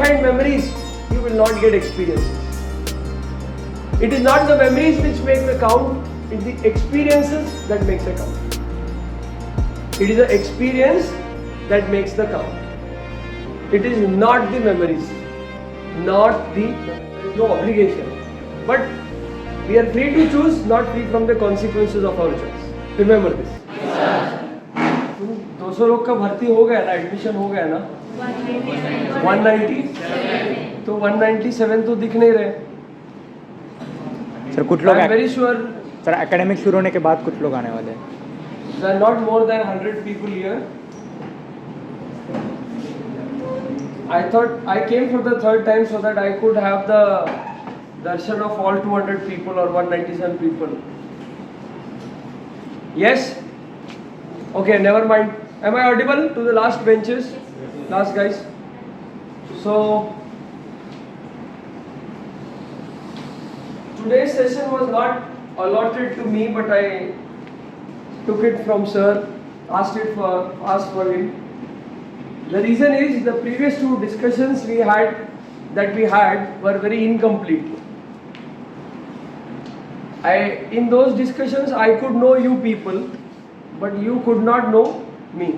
behind memories, you will not get experiences. It is not the memories which make the count, it is the experiences that makes the count. It is the experience that makes the count. It is not the memories, not the, there is no obligation. But we are free to choose, not free from the consequences of our choice. Remember this. 200 लोग का भर्ती हो गया ना, admission हो गया ना, 190 तो 197 तो दिख नहीं रहे सर. कुछ लोग वेरी श्योर सर एकेडमिक शुरू होने के बाद कुछ लोग आने वाले हैं. there are not more than 100 people here. I thought I came for the third time so that I could have the darshan of all 200 people or 197 people. Yes? Okay, never mind. Am I audible to the last benches? Last guys? So, today's session was not allotted to me, but I took it from sir, asked for him. The reason is the previous two discussions we had were very incomplete. In those discussions I could know you people, but you could not know me.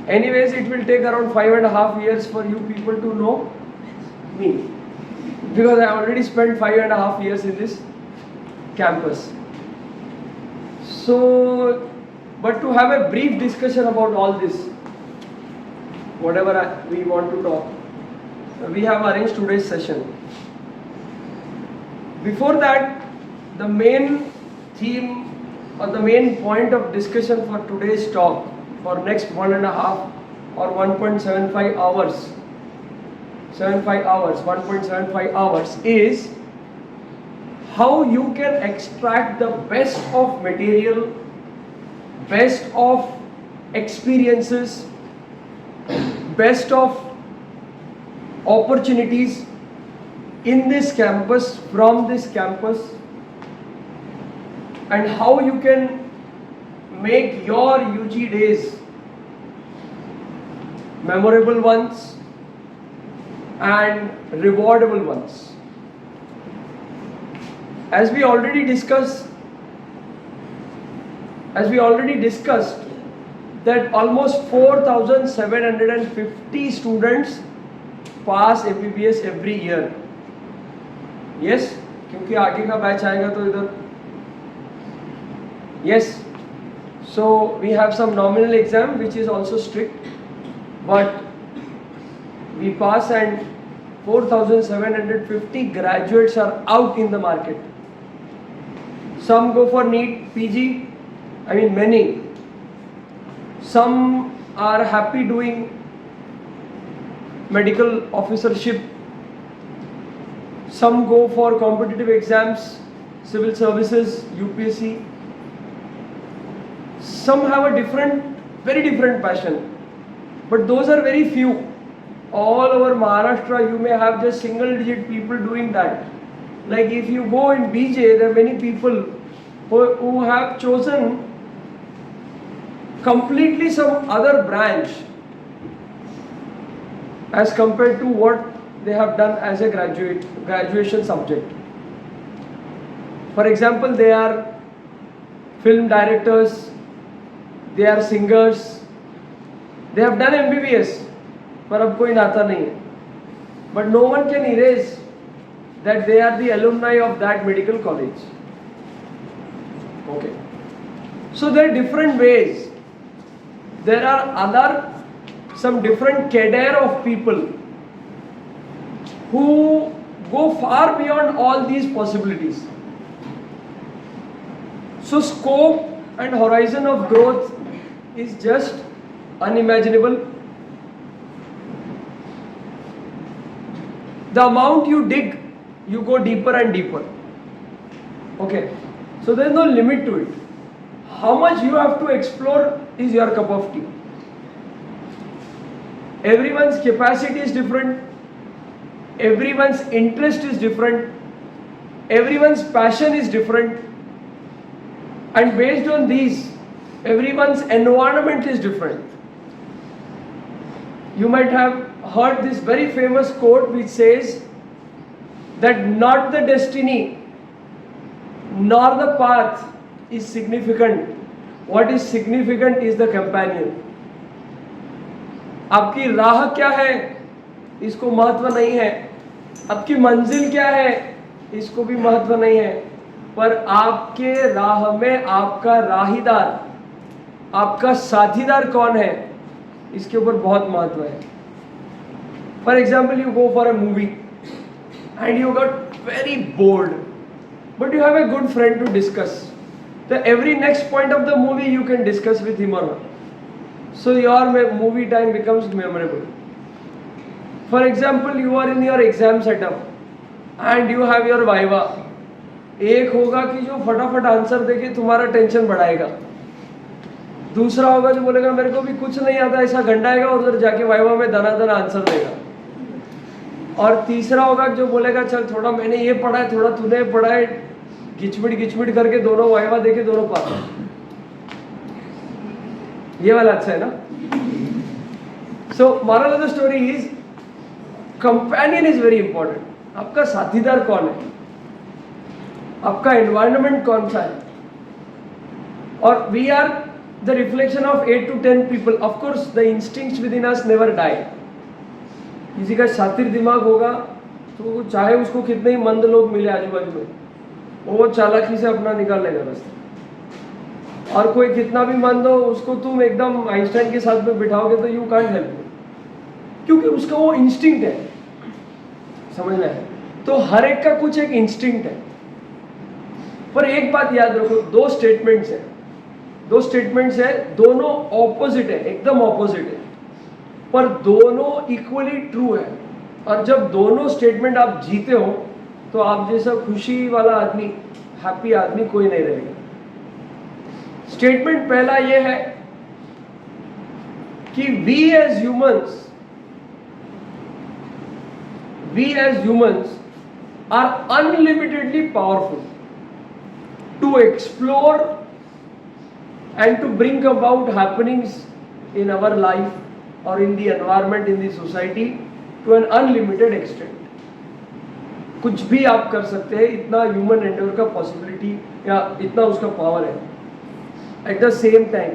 Anyways, it will take around 5.5 years for you people to know me, because I already spent 5.5 years in this campus. So, but to have a brief discussion about all this, whatever we want to talk, we have arranged today's session. Before that, the main theme or the main point of discussion for today's talk, for next 1.5 or 1.75 hours, 1.75 hours is how you can extract the best of material, best of experiences, best of opportunities in this campus, from this campus, and how you can make your UG days memorable ones and rewardable ones. As we already discussed that almost 4,750 students pass MBBS every year. Yes, क्योंकि आगे का batch आएगा तो इधर. Yes, so we have some nominal exam which is also strict, but we pass and 4,750 graduates are out in the market. Some go for NEET, PG, many. Some are happy doing medical officership. Some go for competitive exams, civil services, UPSC. Some have a very different passion. But those are very few. All over Maharashtra, you may have just single-digit people doing that. Like if you go in BJ, there are many people who have chosen completely some other branch as compared to what they have done as a graduation subject. For example, they are film directors, they are singers, they have done MBBS, पर अब कोई नाता नहीं है. But no one can erase that they are the alumni of that medical college. Okay. So there are different ways. There are some different cadre of people who go far beyond all these possibilities. So scope and horizon of growth is just unimaginable. The amount you dig, you go deeper and deeper. Okay, so there is no limit to it. How much you have to explore is your cup of tea. Everyone's capacity is different. Everyone's interest is different. Everyone's passion is different. And based on these, everyone's environment is different. You might have heard this very famous quote which says that not the destiny nor the path is significant. What is significant is the companion. आपकी राह क्या है इसको महत्व नहीं है, आपकी मंजिल क्या है इसको भी महत्व नहीं है, पर आपके राह में आपका राहीदार, आपका साथीदार कौन है इसके ऊपर बहुत महत्व है. For example, you go for a movie and you got very bored, but you have a good friend to discuss. The every next point of the movie you can discuss with him और her, so your movie time becomes memorable. For example, you are in your exam setup and you have your viva. एक होगा कि जो फटाफट answer देके तुम्हारा tension बढ़ाएगा, दूसरा होगा जो बोलेगा मेरे को भी कुछ नहीं आता, ऐसा घंटाएगा और उधर जाके वाइवा में दनादन आंसर देगा, और तीसरा होगा जो बोलेगा चल थोड़ा मैंने ये पढ़ा है थोड़ा तूने पढ़ा है, घिचमिट करके दोनों वाइवा देके दोनों पास. ये वाला अच्छा है ना. सो moral of the story is companion is very important. आपका साथीदार कौन है, आपका एनवायरनमेंट कौन सा है. और we are the reflection of 8 to 10 people. Of course the instincts within us never die. किसी का शातिर दिमाग होगा तो चाहे उसको कितने ही मंद लोग मिले आजू बाजू में, वो चालाकी से अपना निकाल लेगा रास्ता. और कोई कितना भी मंद हो उसको तुम एकदम आइंस्टाइन के साथ में बिठाओगे तो यू कांट हेल्प, क्योंकि उसका वो इंस्टिंक्ट है. समझना है. तो हर एक का कुछ एक इंस्टिंक्ट है. पर एक बात याद रखो, दो स्टेटमेंट्स है, दोनों ऑपोजिट है, एकदम ऑपोजिट है, पर दोनों इक्वली ट्रू है. और जब दोनों स्टेटमेंट आप जीते हो तो आप जैसा खुशी वाला आदमी, हैप्पी आदमी कोई नहीं रहेगा. स्टेटमेंट पहला ये है कि we as humans are unlimitedly powerful to explore and to bring about happenings in our life or in the environment, in the society to an unlimited extent. कुछ भी आप कर सकते हैं, इतना ह्यूमन एंडेवर का पॉसिबिलिटी या इतना उसका पावर है. At the same time,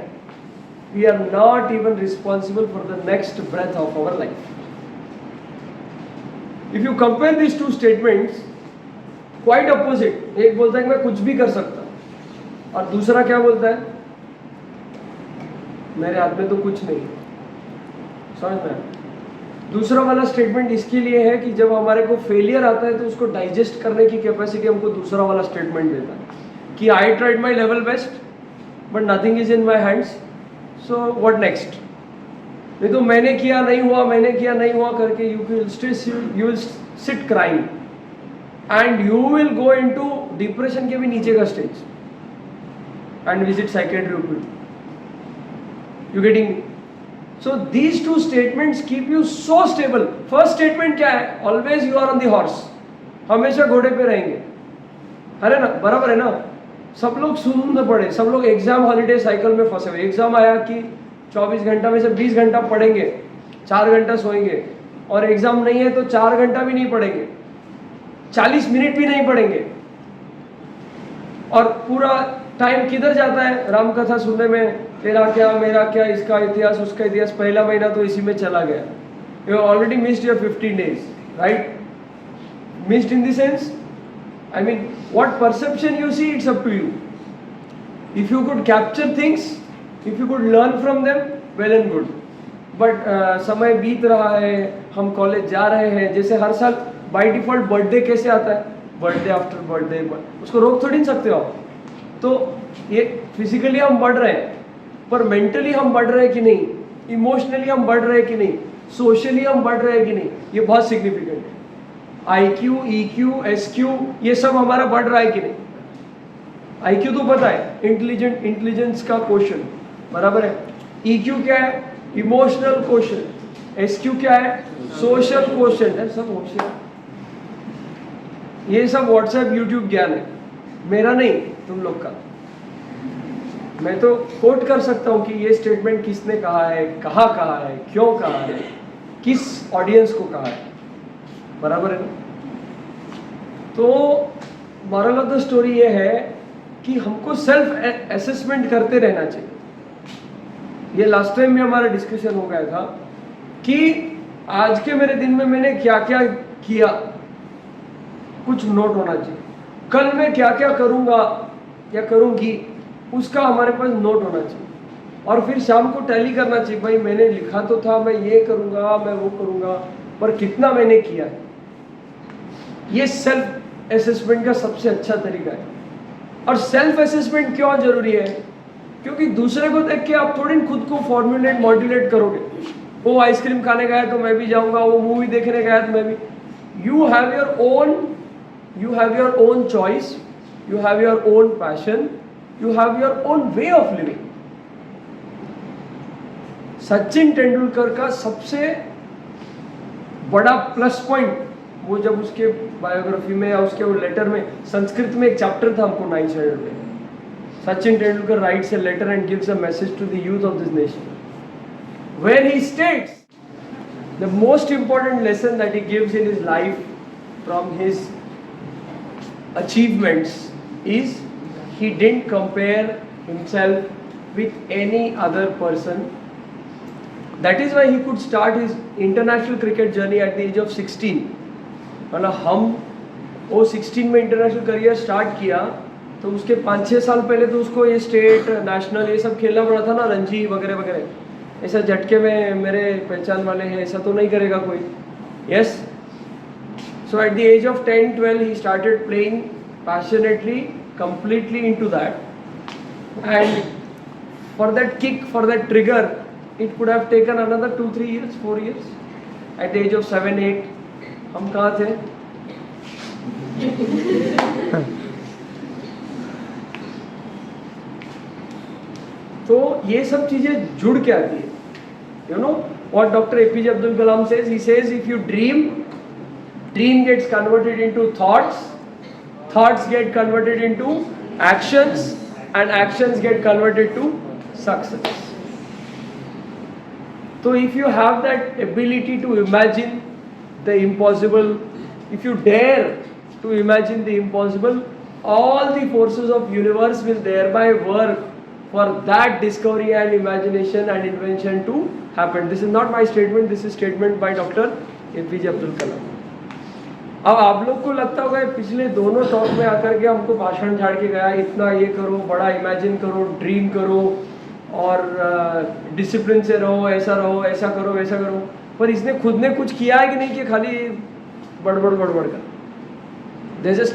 we are not even responsible for the next breath of our life. If you compare these two statements, quite opposite. एक बोलता है कि मैं कुछ भी कर सकता, और दूसरा क्या बोलता है, मेरे हाथ में तो कुछ नहीं. समझ में. दूसरा वाला स्टेटमेंट इसके लिए है कि जब हमारे को फेलियर आता है तो उसको डाइजेस्ट करने की कैपेसिटी हमको दूसरा वाला स्टेटमेंट देता है कि I tried my level best but nothing is in my hands, so what next. नहीं तो मैंने किया नहीं हुआ करके you will sit crying and you will go into depression के भी नीचे का stage and visit psychiatry. You getting? So these two statements keep you so stable. First statement क्या है? Always you are on the horse. हमेशा घोड़े पे रहेंगे. अरे ना, बराबर है ना. सब लोग सुनने पड़े, सब लोग एग्जाम हॉलीडे साइकिल में फंसे हुए. एग्जाम आया कि 24 घंटा में से 20 घंटा पढ़ेंगे, 4 घंटा सोएंगे, और एग्जाम नहीं है तो 4 घंटा भी नहीं पढ़ेंगे, 40 मिनट भी नहीं पढ़ेंगे, और पूरा टाइम किधर जाता है राम कथा सुनने में, तेरा क्या मेरा क्या, इसका इतिहास उसका इतिहास. पहला महीना तो इसी में चला गया. You already missed your 15 days, right. Missed in the sense, I mean what perception you see, it's up to you. If you could capture things, if you could learn from them, well and good. But समय बीत रहा है, हम college जा रहे हैं. जैसे हर साल बाय डिफॉल्ट बर्थडे कैसे आता है, बर्थडे आफ्टर बर्थडे, उसको रोक थोड़ी नहीं सकते हो आप. तो ये फिजिकली हम बढ़ रहे हैं, पर मेंटली हम बढ़ रहे हैं कि नहीं, इमोशनली हम बढ़ रहे हैं कि नहीं, सोशली हम बढ़ रहे हैं कि नहीं, ये बहुत सिग्निफिकेंट है. IQ, EQ, SQ, ये सब हमारा बढ़ रहा है कि नहीं. IQ तो पता है, इंटेलिजेंस का क्वेश्चन, बराबर है. EQ क्या है, इमोशनल क्वेश्चन. SQ क्या है, सोशल क्वेश्चन है. सब होशियार, ये सब व्हाट्सएप यूट्यूब ज्ञान है, मेरा नहीं, तुम लोग का. मैं तो कोट कर सकता हूँ कि ये स्टेटमेंट किसने कहा है, कहाँ कहा है, क्यों कहा है, किस ऑडियंस को कहा है, बराबर है ना? तो मॉरल ऑफ द स्टोरी ये है कि हमको सेल्फ असेसमेंट करते रहना चाहिए। ये लास्ट टाइम भी हमारा डिस्कशन हो गया था कि आज के मेरे दिन में मैंने क्या क्या किया, कुछ नोट होना चाहिए। कल मैं क्या क्या करूँगा या करूँगी उसका हमारे पास नोट होना चाहिए। और फिर शाम को टैली करना चाहिए, भाई मैंने लिखा तो था मैं ये करूँगा, मैं वो करूँगा, पर कितना मैंने किया है। ये सेल्फ असेसमेंट का सबसे अच्छा तरीका है। और सेल्फ असेसमेंट क्यों जरूरी है? क्योंकि दूसरे को देख के आप थोड़ी खुद को फॉर्मुलेट मॉड्यूलेट करोगे। वो आइसक्रीम खाने गया तो मैं भी जाऊंगा, वो मूवी देखने गया तो मैं भी। You have your own choice, you have your own passion, you have your own way of living. Sachin Tendulkar का सबसे बड़ा प्लस पॉइंट, वो जब उसके बायोग्राफी में या उसके वो लेटर में, संस्कृत में एक चैप्टर था हमको 9th स्टैंडर्ड में, Sachin Tendulkar writes a letter and gives a message to the youth of this nation, where he states the most important lesson that he gives in his life from his achievements is he didn't compare himself with any other person. That is why he could start his international cricket journey at the age of 16. मतलब हम वो 16 में international career start किया तो उसके 5-6 साल पहले तो उसको ये स्टेट नेशनल ये सब खेलना पड़ा था ना, रणजी वगैरह वगैरह। ऐसा झटके में मेरे पहचान वाले हैं ऐसा तो नहीं करेगा कोई। Yes, so at the age of 10-12 he started playing passionately, completely into that, and for that kick, for that trigger, it could have taken another 2-3 years, 4 years. At the age of 7-8 हम कहाँ थे? तो ये सब चीजें जुड़ के आती है। You know what Dr. APJ Abdul Kalam says? He says if you dream, dream gets converted into thoughts, thoughts get converted into actions, and actions get converted to success. So if you have that ability to imagine the impossible, if you dare to imagine the impossible, all the forces of universe will thereby work for that discovery and imagination and invention to happen. This is not my statement, this is statement by Dr. APJ Abdul Kalam. अब आप लोग को लगता होगा पिछले दोनों talk में आकर के हमको भाषण झाड़ के गया, इतना ये करो, बड़ा इमेजिन करो, ड्रीम करो और डिसिप्लिन से रहो, ऐसा करो, वैसा करो, पर इसने खुद ने कुछ किया है कि नहीं कि खाली बड़बड़ कर। There's a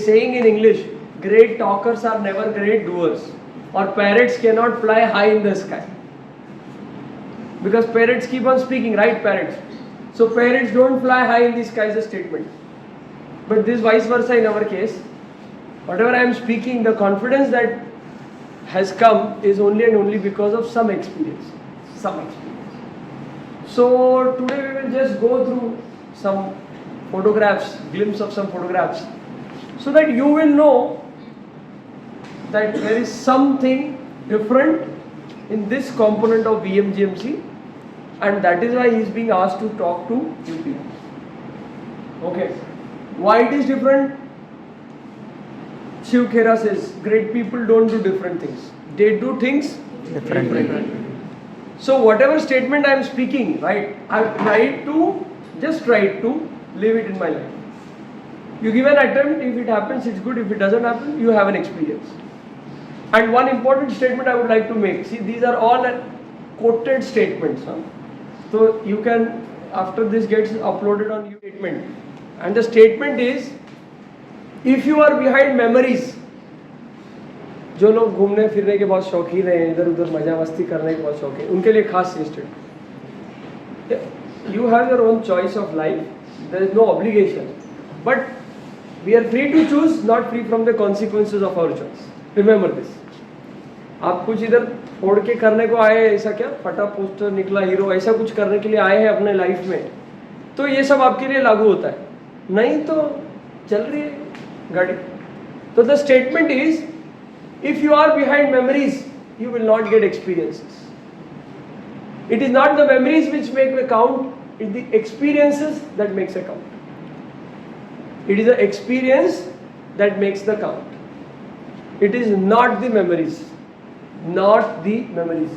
saying in English, great talkers are never great doers, or parrots cannot fly high in the sky. Because parrots keep on speaking, right parrots? So parrots don't fly high in the sky is a statement. But this vice versa in our case. Whatever I am speaking, the confidence that has come is only and only because of some experience. So today we will just go through some photographs, glimpse of some photographs, so that you will know that there is something different in this component of VMGMC, and that is why he is being asked to talk to you people. Okay, why it is different? Shiv Khera says, great people don't do different things. They do things differently. So whatever statement I am speaking, right, I have tried to live it in my life. You give an attempt, if it happens, it's good. If it doesn't happen, you have an experience. And one important statement I would like to make. See, these are all quoted statements. So you can, after this gets uploaded on your statement. And the statement is, if you are behind memories, जो लोग घूमने फिरने के बहुत शौकीन हैं, इधर उधर मजा मस्ती करने के बहुत शौक है, उनके लिए खास statement. You have your own choice of life. There is no obligation, but we are free to choose, not free from the consequences of our choice. Remember this. आप कुछ इधर फोड़ के करने को आए, ऐसा क्या फटा पोस्टर निकला हीरो, ऐसा कुछ करने के लिए आए हैं अपने लाइफ में, तो ये सब आपके लिए लागू होता है, नहीं तो चल रही है गाड़ी. तो the statement is, if you are behind memories, you will not get experiences. It is not the memories which make the count, It's the experiences that makes a count. It is the experience that makes the count. It is not the memories. Not the memories.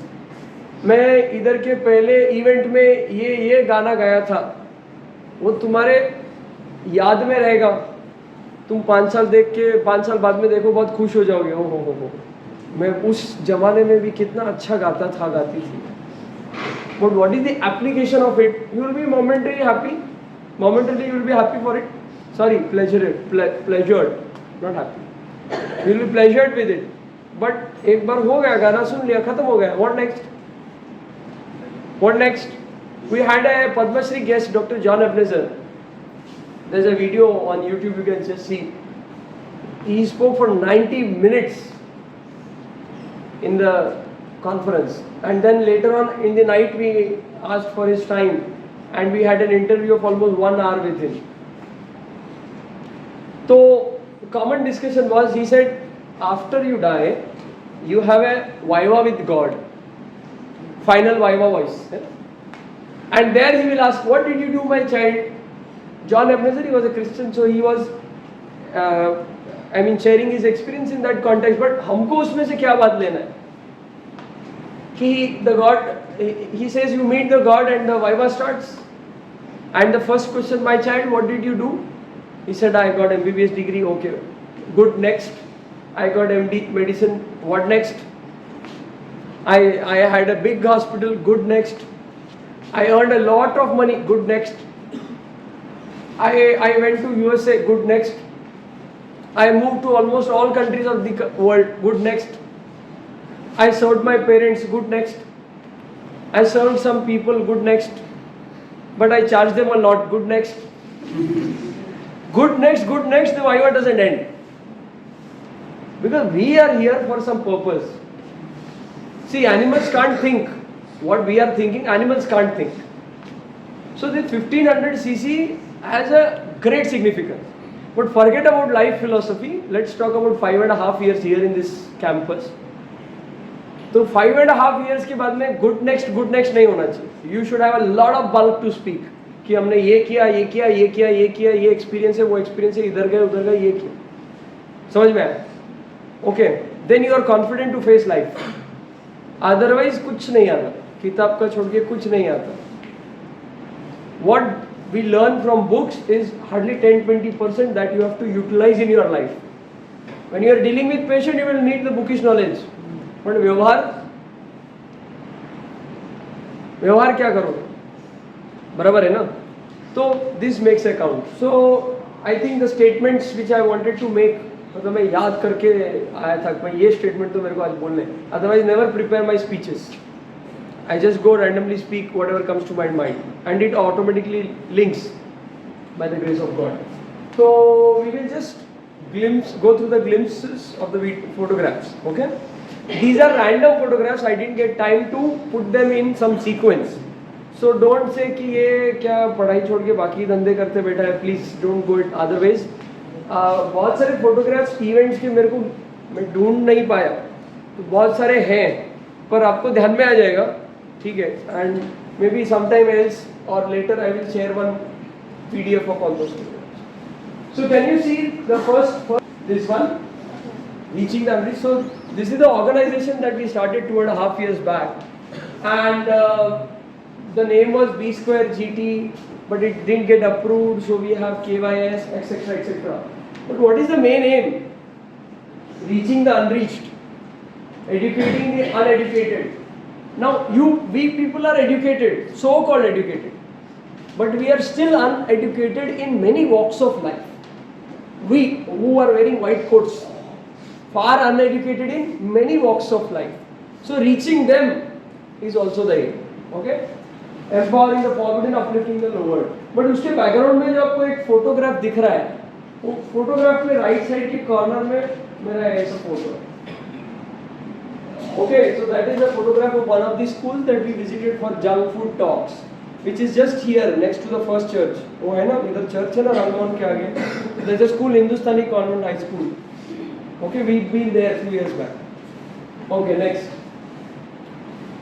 मैं इधर के पहले event में ये गाना गाया था, वो तुम्हारे याद में रहेगा. तुम 5 साल देख के 5 साल बाद में देखो, बहुत खुश हो जाओगे. ओ हो, मैं उस जमाने में भी कितना अच्छा गाता था, गाती थी. But what is the application of it? You will be momentarily happy. Momentarily you will be happy for it. Sorry, pleasured, not happy. You will be pleasured with it. But एक बार हो गया, गाना सुन लिया, खत्म हो गया. What next? What next? We had a Padma Shri guest, Dr. John Ebenezer. There's a video on YouTube, you can just see. He spoke for 90 minutes in the conference, and then later on in the night we asked for his time, and we had an interview of almost 1 hour with him. So common discussion was, he said, after you die, you have a viva with God, final viva voice, and there he will ask, what did you do, my child? John Ebenezer, he was a Christian, so he was sharing his experience in that context. But हमको उसमें से क्या बात लेना है कि the God, he says you meet the God and the viva starts, and the first question, my child, what did you do? He said, I got MBBS degree. Okay, good, next. I got MD medicine. What next? I had a big hospital. Good, next. I earned a lot of money. Good, next. I went to USA. Good, next. I moved to almost all countries of the world. Good, next. I served my parents. Good, next. I served some people. Good, next. But I charged them a lot. Good, next. Good, next. Good, next. The viva doesn't end. Because we are here for some purpose. See, animals can't think what we are thinking. Animals can't think. So the 1500cc has a great significance. But forget about life philosophy. Let's talk about 5.5 years here in this campus. तो 5.5 years के बाद में good next नहीं होना चाहिए. You should have a lot of bulk to speak. कि हमने ये किया, ये एक्सपीरियंस है, वो एक्सपीरियंस है, इधर गए उधर गए, ये किया. समझ में आया? Okay, then you are confident to face life. Otherwise कुछ नहीं आता. किताब का छोड़ के कुछ नहीं आता. What we learn from books is hardly 10-20% that you have to utilize in your life. When you are dealing with patient, you will need the bookish knowledge. But व्यवहार क्या करोगे? बराबर है ना? तो this makes a count. So I think the statements which I wanted to make, मतलब मैं याद करके आया था कि ये statement तो मेरे को आज बोलने. Otherwise never prepare my speeches. I just go randomly speak whatever comes to my mind, and it automatically links by the grace of God. So we will just go through the glimpses of the photographs. Okay? These are random photographs. I didn't get time to put them in some sequence. So don't say कि ये क्या पढ़ाई छोड़ के बाकी धंधे करते बैठा है. Please don't go it other ways. बहुत सारे photographs events के मेरे को मैं ढूंढ नहीं पाया, तो बहुत सारे हैं, पर आपको ध्यान में आ जाएगा. ठीक है? And maybe sometime else or later I will share one PDF of all those photographs. So can you see the first this one, reaching the average? So this is the organization that we started 2.5 years back, and the name was B Square GT, but it didn't get approved, so we have KYS, etc., etc. But what is the main aim? Reaching the unreached, educating the uneducated. Now we people are educated, so-called educated, but we are still uneducated in many walks of life. We who are wearing white coats, far uneducated in many walks of life. So reaching them is also the aim. Okay? Empowering the forbidden, uplifting the lowered. But उसके background में जो आपको एक photograph दिख रहा है, वो photograph में राइट साइड के कॉर्नर में मेरा ऐसा फोटो है. Okay, so that is a photograph of one of the schools that we visited for junk food talks, which is just here next to the first church. वो है ना, इधर church है ना, रामगवन के आगे. There's a school, Hindustani Convent High School. Okay, we've been there a few years back. Okay, next.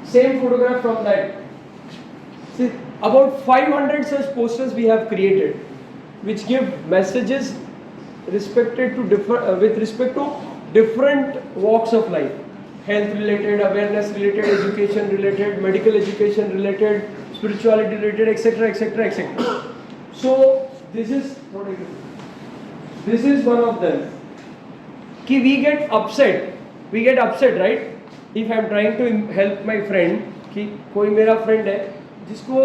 Same photograph from that. See, About 500 such posters we have created, which give messages respected to with respect to different walks of life, health related, awareness related, education related, medical education related, spirituality related, etc., etc., etc. So this is one of them. Ki we get upset, right? If I am trying to help my friend, कि कोई मेरा friend है जिसको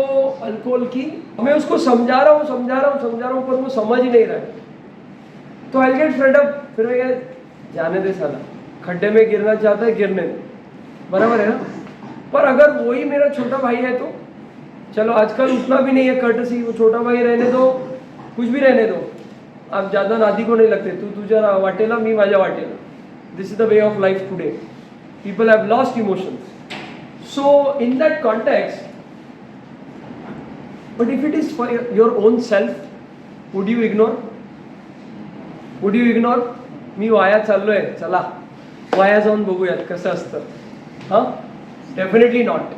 alcohol की, मैं उसको समझा रहा हूँ पर वो समझ ही नहीं रहा है, तो आई गेट फेड अप. फिर मैं क्या, जाने दे साला, खड्डे में गिरना चाहता है गिरने दे, बराबर है ना. पर अगर वही मेरा छोटा भाई है तो चलो, आजकल उतना भी नहीं है कर्टसी, वो छोटा भाई रहने दो, कुछ भी रहने दो, आप ज़्यादा नादी को नहीं लगते, तू तुझा वाटेला मी माझ्या वाटेला. This is the way of life today. People have lost emotions. So in that context, but if it is for your own self, would you ignore? Me via चाललोय, चला वाया जाऊन बघूयात कसं असतं. Definitely not.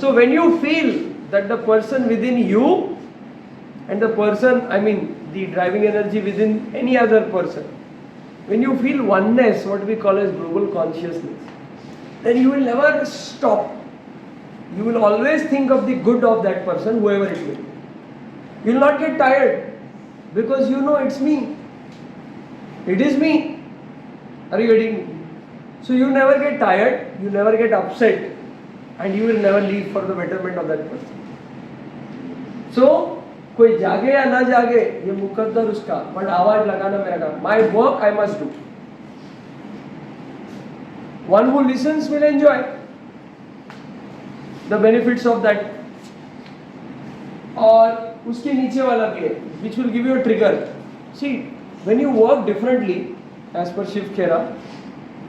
So when you feel that the person within you and the person, I mean the driving energy within any other person, when you feel oneness, what we call as global consciousness, then you will never stop. You will always think of the good of that person, whoever it will. You will not get tired because you know it's me. It is me. Are you getting me? So you never get tired, you never get upset, and you will never leave for the betterment of that person. So कोई जागे या ना जागे ये मुकद्दर उसका, but आवाज लगाना मेरा काम. My work I must do. One who listens will enjoy the benefits of that. और उसके नीचे वाला भी है, which will give you a trigger. See, when you work differently, as per Shiv Khera,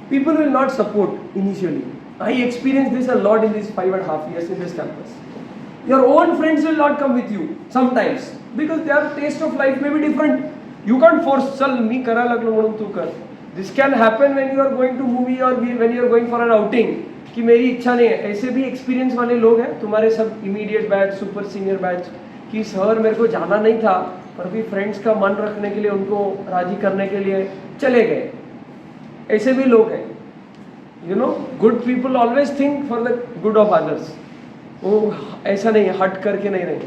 people will not support initially. I experienced this a lot in these 5.5 years in this campus. Your own friends will not come with you sometimes because their taste of life may be different. You can't force, चल मी करा लगलो म्हणून तू कर. This can happen when you are going to movie or when you are going for an outing, कि मेरी इच्छा नहीं है. ऐसे भी एक्सपीरियंस वाले लोग हैं तुम्हारे सब immediate batch, super senior batch, कि सर मेरे को जाना नहीं था पर भी फ्रेंड्स का मन रखने के लिए, उनको राजी करने के लिए चले गए. ऐसे भी लोग हैं. You know, good people always think for the good of others. वो ऐसा नहीं है, हट करके नहीं रहे.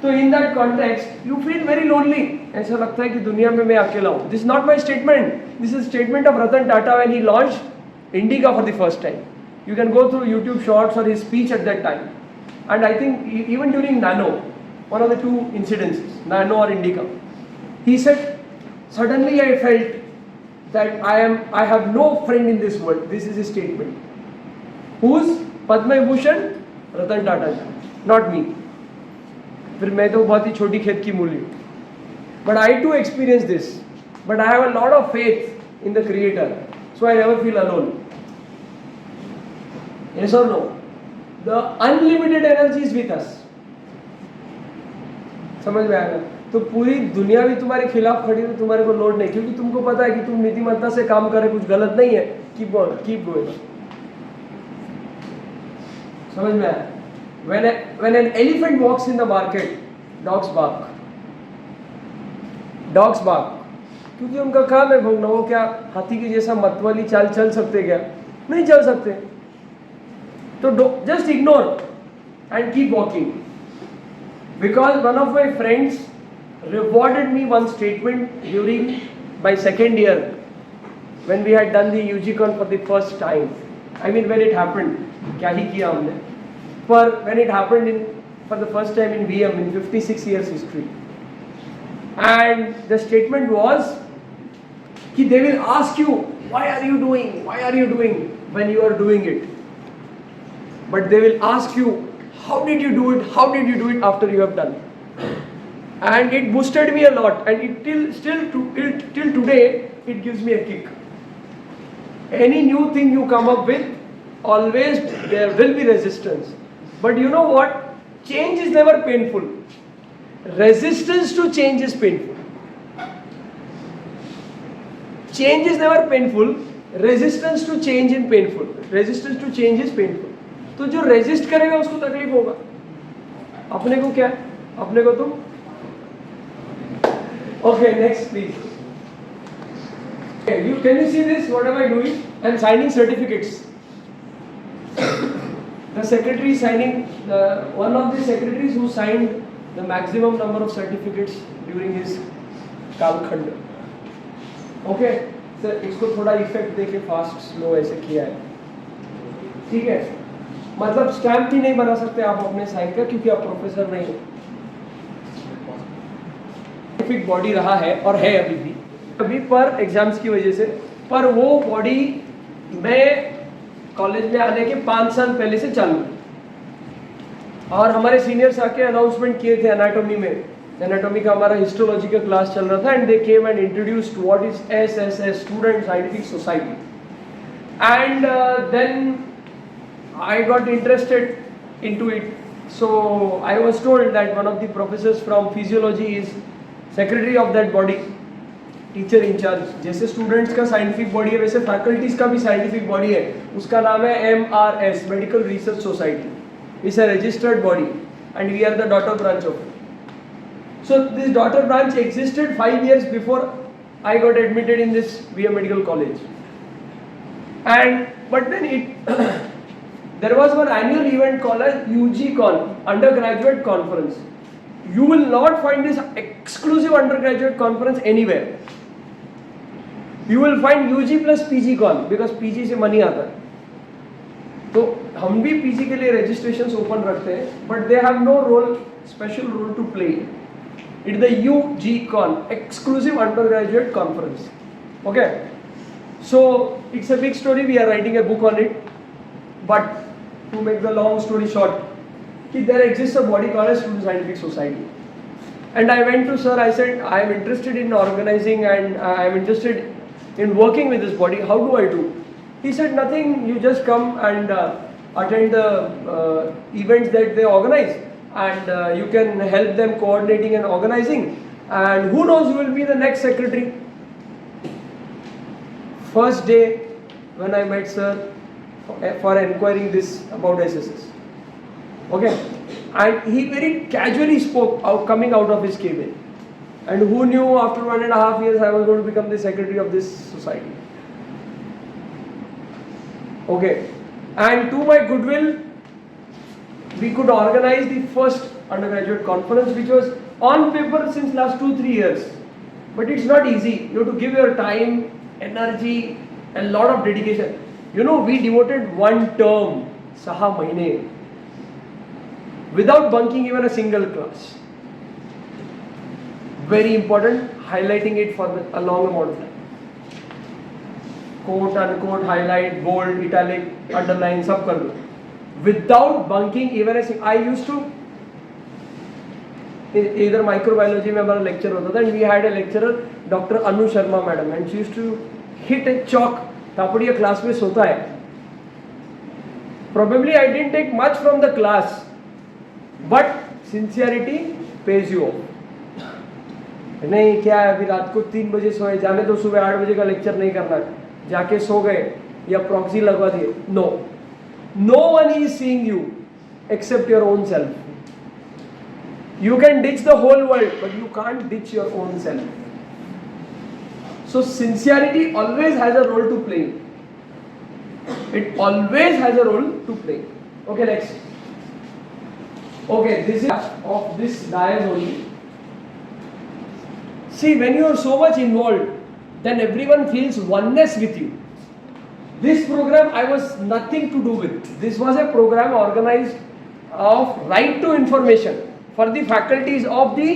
तो in that context you feel very lonely. ऐसा लगता है कि दुनिया में मैं अकेला हूँ. This not my statement, this is statement of Ratan Tata when he launched indica for the first time. You can go through YouTube shorts or his speech at that time. And I think even during Nano, one of the two incidences, Nano or Indica, he said, suddenly I felt that I have no friend in this world. This is a statement. Who's Padma Bhushan? Ratan Tata, not me. फिर मैं तो बहुत ही छोटी खेत की मूली. But I too experience this. But I have a lot of faith in the Creator, so I never feel alone. Yes or no? The unlimited energy is with us. समझ में आएगा? तो पूरी दुनिया भी तुम्हारे खिलाफ खड़ी है, तुम्हारे को लोड नहीं, क्योंकि तुमको पता है कि तुम नीतिमत्ता से काम करे, कुछ गलत नहीं है. Keep going. समझ में आया? When an elephant walks in the market, dogs bark. क्योंकि उनका काम है भोगना. वो क्या हाथी की जैसा मतवाली चाल चल सकते क्या? नहीं चल सकते. तो just ignore and keep walking. Because one of my friends rewarded me one statement during my second year when we had done the UGCon for the first time. I mean when it happened, क्या ही किया हमने. पर when it happened for the first time in VM in 56 years history. And the statement was कि they will ask you, why are you doing when you are doing it. But they will ask you, how did you do it after you have done. And it boosted me a lot, and it till today it gives me a kick. Any new thing you come up with, always there will be resistance. But you know what? Change is never painful. Resistance to change is painful. Change is never painful. Resistance to change is painful. तो जो resist करेगा उसको तकलीफ होगा. अपने को क्या है, अपने को तुम। Okay next please. Can you see this? What am I doing? I am signing certificates. The secretary is signing, one of the secretaries who signed the maximum number of certificates during his कालखंड. Okay, sir इसको थोड़ा effect देके fast slow ऐसे किया है, ठीक है? मतलब स्टैम्प भी नहीं बना सकते आप अपने साइन का क्योंकि आप प्रोफेसर नहीं हो. साइंटिफिक बॉडी रहा है और है अभी पर एग्जाम्स की वजह से, पर वो बॉडी मैं कॉलेज में आने के 5 साल पहले से चालू है. और हमारे सीनियर्स आके अनाउंसमेंट किए थे एनाटॉमी में, एनाटॉमी का हमारा हिस्टोलॉजी का क्लास चल रहा था, and they came and introduced what is SSS, student scientific society. And then I got interested into it. So I was told that one of the professors from physiology is secretary of that body, teacher in charge. जैसे students का scientific body है वैसे faculties का भी scientific body है. उसका नाम है MRS, medical research society. It's a registered body and we are the daughter branch of it. So this daughter branch existed 5 years before I got admitted in this BM Medical College. But then there was one annual event called as UGCon, undergraduate conference. You will not find this exclusive undergraduate conference anywhere. You will find UG plus PG con, because PG से money आता है. तो हम भी PG के लिए registrations open रखते हैं, but they have no role, special role to play. It's the UGCon, exclusive undergraduate conference. Okay, so it's a big story. We are writing a book on it, but to make the long story short, there exists a body called as Student Scientific Society. And I went to sir, I said, I am interested in organizing and I am interested in working with this body. How do I do? He said, nothing, you just come and attend the events that they organize, and you can help them coordinating and organizing, and who knows, you will be the next secretary. First day when I met sir for inquiring this about SSS, okay, and he very casually spoke coming out of his cabin, and who knew after 1.5 years I was going to become the secretary of this society. Okay, and to my goodwill we could organize the first undergraduate conference, which was on paper since last 2-3 years, but it's not easy. You have to give your time, energy, and lot of dedication. You know, we devoted 1 term, 6 mahine, without bunking even a single class. Very important, highlighting it for a long amount of time. Quote, unquote, highlight, bold, italic, underline, सब कर दो. Without bunking even a single. I used to, इधर microbiology में हमारा lecture होता था, and we had a lecturer, Dr. Anu Sharma madam, and she used to hit a chalk. Tapadia class में सोता है. Probably I didn't take much from the class, but sincerity pays you off. नहीं क्या है, अभी रात को 3 बजे सोए, जाने तो सुबह 8 बजे का लेक्चर नहीं करना, जाके सो गए या प्रॉक्सी लगवा दिए. No one is seeing you except your own self. You can ditch the whole world, but you can't ditch your own self. So sincerity always has a role to play. It always has a role to play. Okay, next. Okay, this is of this dais only. See, when you are so much involved, then everyone feels oneness with you. This program I was nothing to do with. This was a program organized of right to information for the faculties of the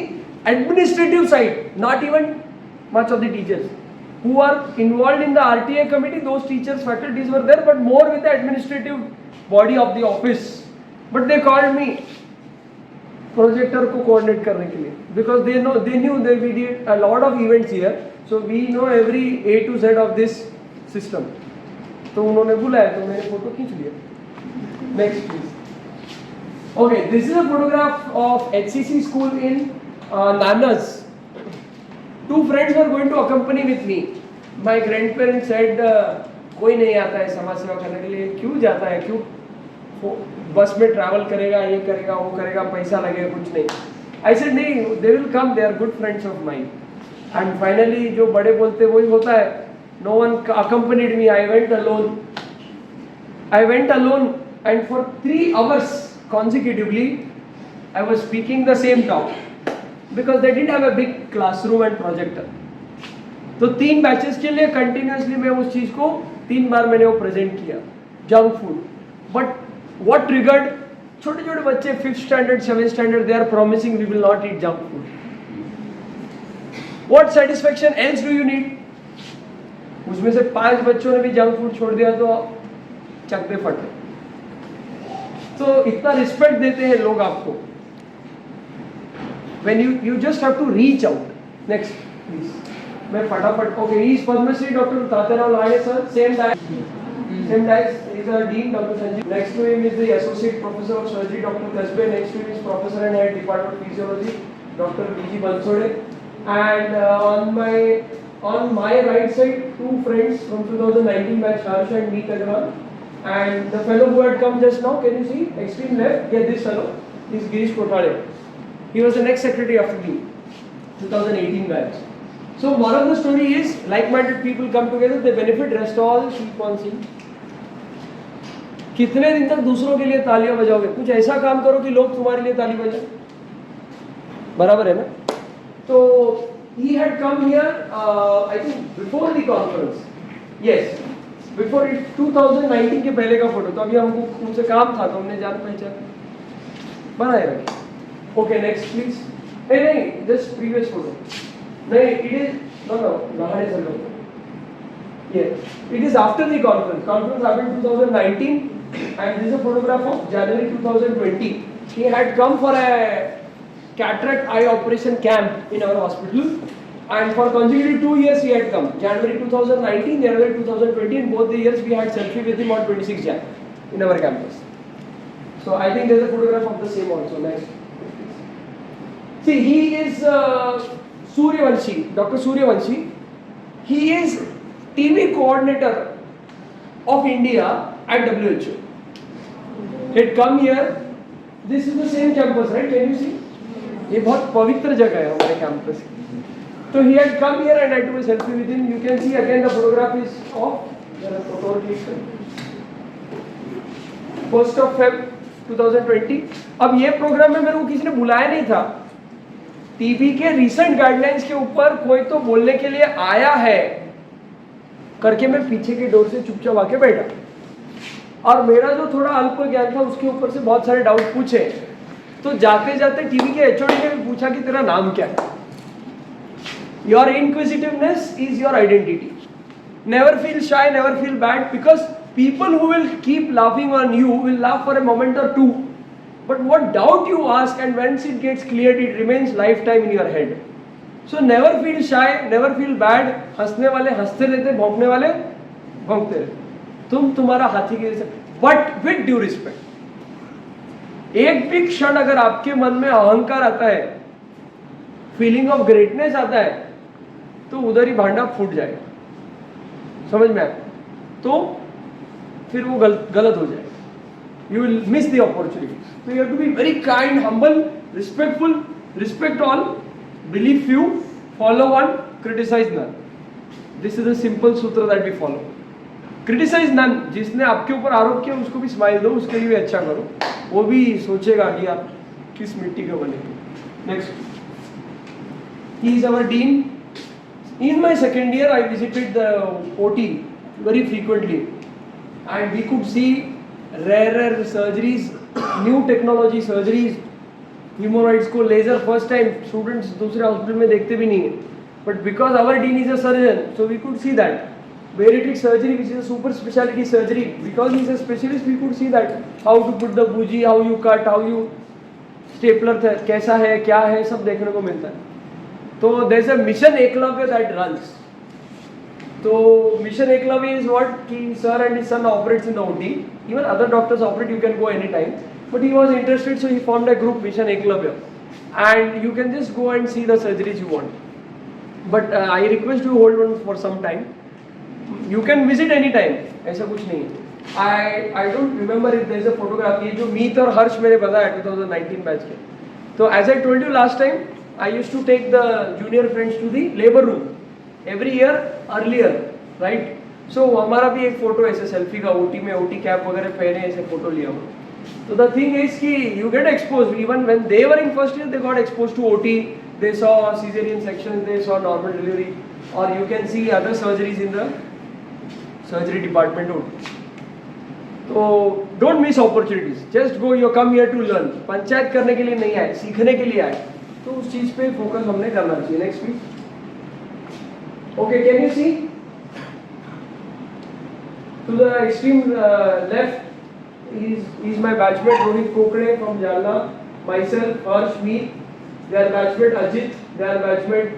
administrative side, not even much of the teachers who are involved in the RTA committee. Those teachers, faculties were there, but more with the administrative body of the office. But they called me projector को coordinate करने के लिए, because they knew that we did a lot of events here, so we know every A to Z of this system. तो उन्होंने बुलाया तो मैंने photo खींच लिया. Next please. Okay, this is a photograph of HCC school in Nanas. 2 friends were going to accompany with me. My grandparents said, कोई नहीं आता है समाज सेवा करने के लिए, क्यों जाता है, क्यों बस में ट्रैवल करेगा, ये करेगा, वो करेगा, पैसा लगेगा, कुछ नहीं. I said नहीं, they will come, they are good friends of mine. And finally जो बड़े बोलते वही होता है. No one accompanied me, I went alone. And for 3 hours consecutively I was speaking the same talk because they didn't have a big classroom and projector. तो 3 batches के लिए continuously मैं उस चीज को 3 बार मैंने वो प्रेजेंट किया. Junk food. But what triggered? छोटे छोटे बच्चे 5th standard 7th standard, they are promising we will not eat junk food. What satisfaction else do you need? उसमें से 5 बच्चों ने भी जंक फूड छोड़ दिया तो चकते फटे. तो इतना रिस्पेक्ट देते हैं लोग आपको. When you just have to reach out. Next, please. मैं फटाफट. Okay, he is Padmasri Dr. Tatarao Lade sir. Same diet. He is our dean, Dr. Sanjeev. Next to him is the associate professor of surgery, Dr. Kasbe. Next to him is professor and head department of physiology, Dr. B.G. Bansode. And on my right side, 2 friends from 2019 batch, Harsh and Meet Agrawal. And the fellow who had come just now, can you see? Extreme left. Yeah, this fellow is Girish Kotale. He was the next secretary after me, 2018 batch. So moral of the story is, like-minded people come together, they benefit, rest all keep on seeing. कितने दिन तक दूसरों के लिए तालियां बजाओगे? कुछ ऐसा काम करो कि लोग तुम्हारे लिए ताली बजाएं. बराबर है ना? तो he had come here, I think before the conference. Yes, before it, 2019 के पहले का फोटो. तो अभी हमको उनसे काम था तो हमने जान पहचान बनाए रखे. Okay, next please. Hey, नहीं, just previous photo. नहीं, it is no. Nahade chalo. Yeah, it is after the conference. Conference happened 2019, and this is a photograph of January 2020. He had come for a cataract eye operation camp in our hospital, and for consecutive 2 years he had come. January 2019, January 2020. In both the years we had selfie with him on 26 Jan in our campus. So I think there is a photograph of the same also. Next. See, he is Suryavanshi, Dr. Suryavanshi. He is TV coordinator of India at WHO. He had come here. This is the same campus, right? Can you see? ये बहुत पवित्र जगह है हमारे campus. So he had come here and I took a selfie with him. You can see again the photograph is of. There are photo click. 1st of Feb 2020. अब ये programme में मेरे को किसी ने बुलाया नहीं था. टीबी के रीसेंट गाइडलाइंस के ऊपर कोई तो बोलने के लिए आया है करके मैं पीछे के डोर से चुपचाप आके बैठा. और मेरा जो थोड़ा अल्प ज्ञान था उसके ऊपर से बहुत सारे डाउट पूछे. तो जाते जाते टीबी के एचओडी ने भी पूछा कि तेरा नाम क्या है. Your inquisitiveness is your identity. Never feel shy, never feel bad, because people who will keep laughing on you will laugh for a moment और 2. But what doubt you ask and once it gets cleared, it remains lifetime in your head. So never feel shy, never feel bad. हंसने वाले हंसते रहते, भौंकने वाले भौंकते रहते. तुम तुम्हारा हाथी के जैसे, but with due respect. एक भी क्षण अगर आपके मन में अहंकार आता है, फीलिंग ऑफ ग्रेटनेस आता है, तो उधर ही भांडा फूट जाएगा. समझ में आया? तो फिर वो गलत हो जाएगा. You will miss the opportunity. So you have to be very kind, humble, respectful, respect all, believe few, follow one, criticize none. This is a simple sutra that we follow. Criticize none. जिसने आपके ऊपर आरोप किया उसको भी smile दो, उसके लिए भी अच्छा करो. वो भी सोचेगा कि आप किस मिट्टी का बने. Next. He is our dean. In my second year, I visited the OT very frequently, and we could see rarer surgeries, new technology surgeries. Hemorrhoids को laser first time students दूसरे hospital में देखते भी नहीं है. But because our dean is a surgeon, so we could see that. Bariatric surgery, which is a super specialty surgery, because he is a specialist, we could see that how to put the bougie, how you cut, how you stapler कैसा है, क्या है, सब देखने को मिलता है. तो there is a mission Eklavya that runs. So mission Eklavya is what ki sir and his son operates in the OT. Even other doctors operate, you can go anytime. But he was interested, so he formed a group, Mission Eklavya. And you can just go and see the surgeries you want. But I request you hold on for some time. You can visit anytime. ऐसा कुछ नहीं है. I don't remember if there is a photograph. ये जो मीत और हर्ष मैंने बताया 2019 batch के. तो as I told you last time, I used to take the junior friends to the labor room every year earlier, right? So हमारा भी एक फोटो ऐसे सेल्फी का ओटी में ओटी कैप वगैरह पहने ऐसे फोटो लिया हुआ. So the thing is कि you get exposed even when they were in first year, they got exposed to OT. They saw cesarean sections, they saw normal delivery, or you can see other surgeries in the surgery department OT. तो don't miss opportunities, just go, you come here to learn. Panchayat करने के लिए नहीं आए, सीखने के लिए आए, तो उस चीज पे फोकस हमने करना चाहिए. Next please. Okay, can you see to the extreme left is my batchmate Rohit Kokre from Jalna, myself Harsh, me, their batchmate Ajit, their batchmate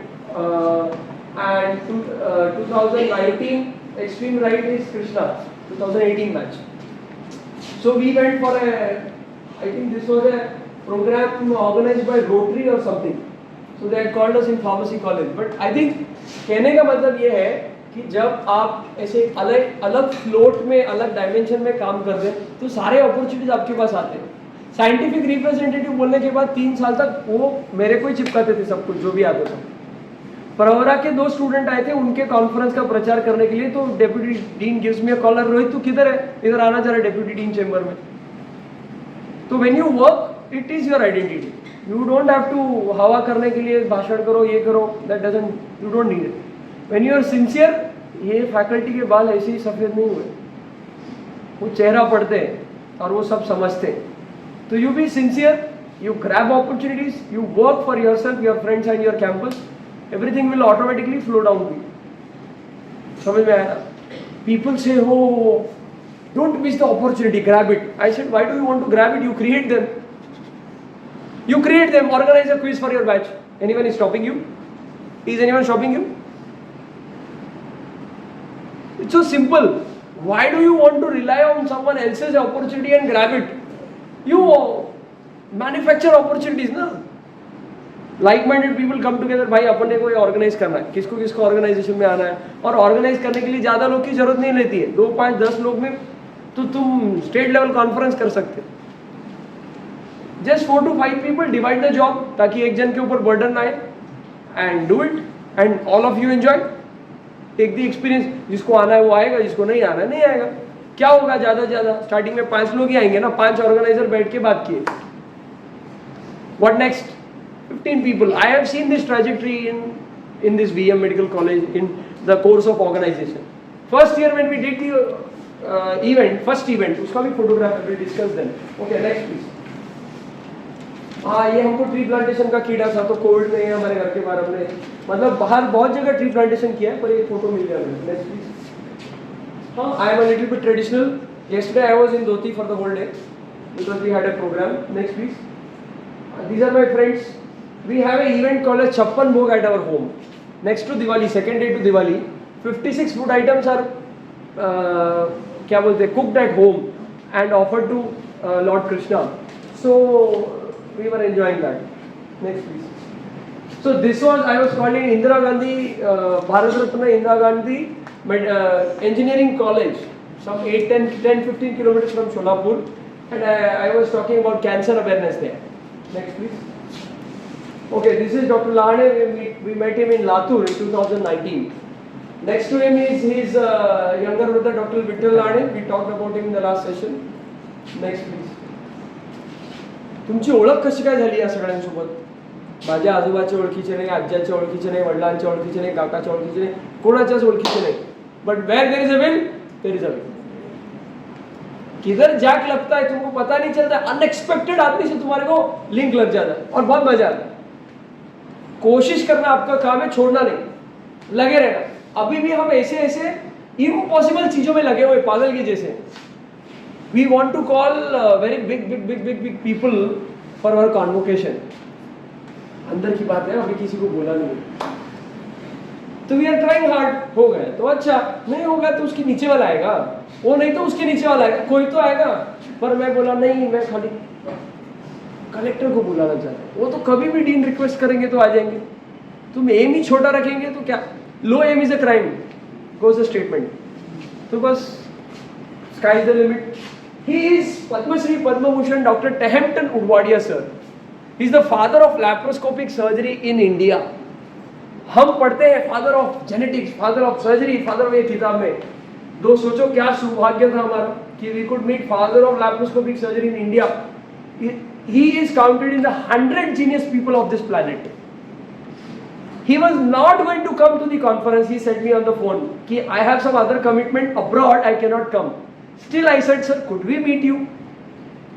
and 2019 extreme right is Krishna, 2018 batch. So we went for I think this was a program organized by Rotary or something. So they had called us in pharmacy college. But I think कहने का मतलब ये है कि जब आप ऐसे अलग अलग फ्लोट में, अलग डायमेंशन में काम कर रहे हैं, तो सारे अपॉर्चुनिटीज आपके पास आते हैं. साइंटिफिक रिप्रेजेंटेटिव बोलने के बाद 3 साल तक वो मेरे को ही चिपकाते थे सब कुछ जो भी आता था. प्रवरा के 2 स्टूडेंट आए थे उनके कॉन्फ्रेंस का प्रचार करने के लिए, तो deputy dean gives me a call, Rohit तू किधर है, इधर आना जरा डेप्यूटी डीन चेंबर में. तो when you work it is your identity. You don't have to हवा करने के लिए भाषण करो, ये करो, that doesn't, you don't need it. When you are sincere, ये फैकल्टी के बाल ऐसे ही सफेद नहीं हुए, वो चेहरा पढ़ते हैं और वो सब समझते हैं. तो you be sincere, you grab opportunities, you work for yourself, your friends and your campus. Everything will automatically flow down to you. समझ में आया? People say, oh, don't miss the opportunity, grab it. I said, why do you want to grab it? You create them. You create them. Organize a quiz for your batch. Anyone is stopping you? Is anyone stopping you? It's so simple. Why do you want to rely on someone else's opportunity and grab it? You manufacture opportunities, na? Like minded people come together. भाई अपन ने कोई organise करना है, किसको किसको organisation में आना है, और ऑर्गेनाइज करने के लिए ज़्यादा लोग की जरूरत नहीं रहती है. 2, 5, 10 लोग में तो तुम स्टेट लेवल कॉन्फ्रेंस कर सकते. Just 4 to 5 people, divide the job, ताकि एक जन के ऊपर बर्डन ना आए, and do it and all of you enjoy. Take the experience. जिसको आना है वो आएगा, जिसको नहीं आना है नहीं आएगा. क्या होगा ज़्यादा से ज़्यादा, स्टार्टिंग में 5 लोग ही आएंगे ना, 5 ऑर्गेनाइजर बैठ के बात किए. What next? 15 people. I have seen this trajectory in this VM Medical College in the course of organization. First year when we did the first event, उसका भी photograph we will discuss then. Okay, next please. हाँ, ये हमको tree plantation का कीड़ा था, तो Covid में हमारे घर के बाहर हमने, मतलब बाहर बहुत जगह ट्री प्लांटेशन किया है, पर ये फोटो मिल गया हमें. Next please. हाँ, I am a little bit traditional. Yesterday I was in Dhoti for the whole day because we had a program. Next please. These are my friends. We have an event called as Chappan Bhog at our home. Next to Diwali, second day to Diwali, 56 food items are क्या बोलते हैं, cooked at home and offered to Lord Krishna. So we were enjoying that. Next please. So this was, I was calling Indira Gandhi, Bharat Ratna Indira Gandhi Engineering College, some 10-15 kilometers from Solapur, and I was talking about cancer awareness there. Next please. Okay, this is Dr. Lahane. We met him in Latur in 2019. Next to him is his younger brother, Dr. Vittal Lahane. We talked about him in the last session. Next please. तुमची ओळख कशी काय झाली या सगळ्यांसोबत? माझ्या आजोबाच्या ओळखीचे नाही, आज्याच्या ओळखीचे नाही, वडिलांच्या ओळखीचे नाही, काकाच्या ओळखीचे नाही, कोणाच्याच ओळखीचे नाही. But where there is a will, there is a way. किधर जैक लगता है तुमको पता नहीं चलता, अनएक्सपेक्टेड आदमी से तुम्हारे को लिंक लग जाता है और बहुत मजा आता है. कोशिश करना आपका काम है, छोड़ना नहीं, लगे रहना. अभी भी हम ऐसे ऐसे इम्पॉसिबल चीजों में लगे हुए पागल के जैसे. We want to call very big big big big big people for our convocation. अंदर की बात है, अभी किसी को बोला नहीं. तो वी आर ट्राइंग हार्ड. हो गया तो अच्छा, नहीं होगा तो उसके नीचे वाला आएगा, वो नहीं तो उसके नीचे वाला आएगा, कोई तो आएगा. पर मैं बोला नहीं, मैं खाली कलेक्टर को बुलाना चाहते हैं. वो तो कभी भी डीन रिक्वेस्ट करेंगे तो आ जाएंगे. तुम एम ही छोटा रखेंगे तो क्या, low aim is a crime goes a statement. तो बस sky is the limit. He is Padma Shri Padma Bhushan Dr. Tehampton Udwadia sir. He is the father of laparoscopic surgery in India. हम पढ़ते हैं father of genetics, father of surgery, father of ये किताब में. दो सोचो क्या सौभाग्य था हमारा कि we could meet father of laparoscopic surgery in India. He is counted in the 100 genius people of this planet. He was not going to come to the conference. He said me on the phone कि I have some other commitment abroad, I cannot come. Still I said, sir, could we meet you?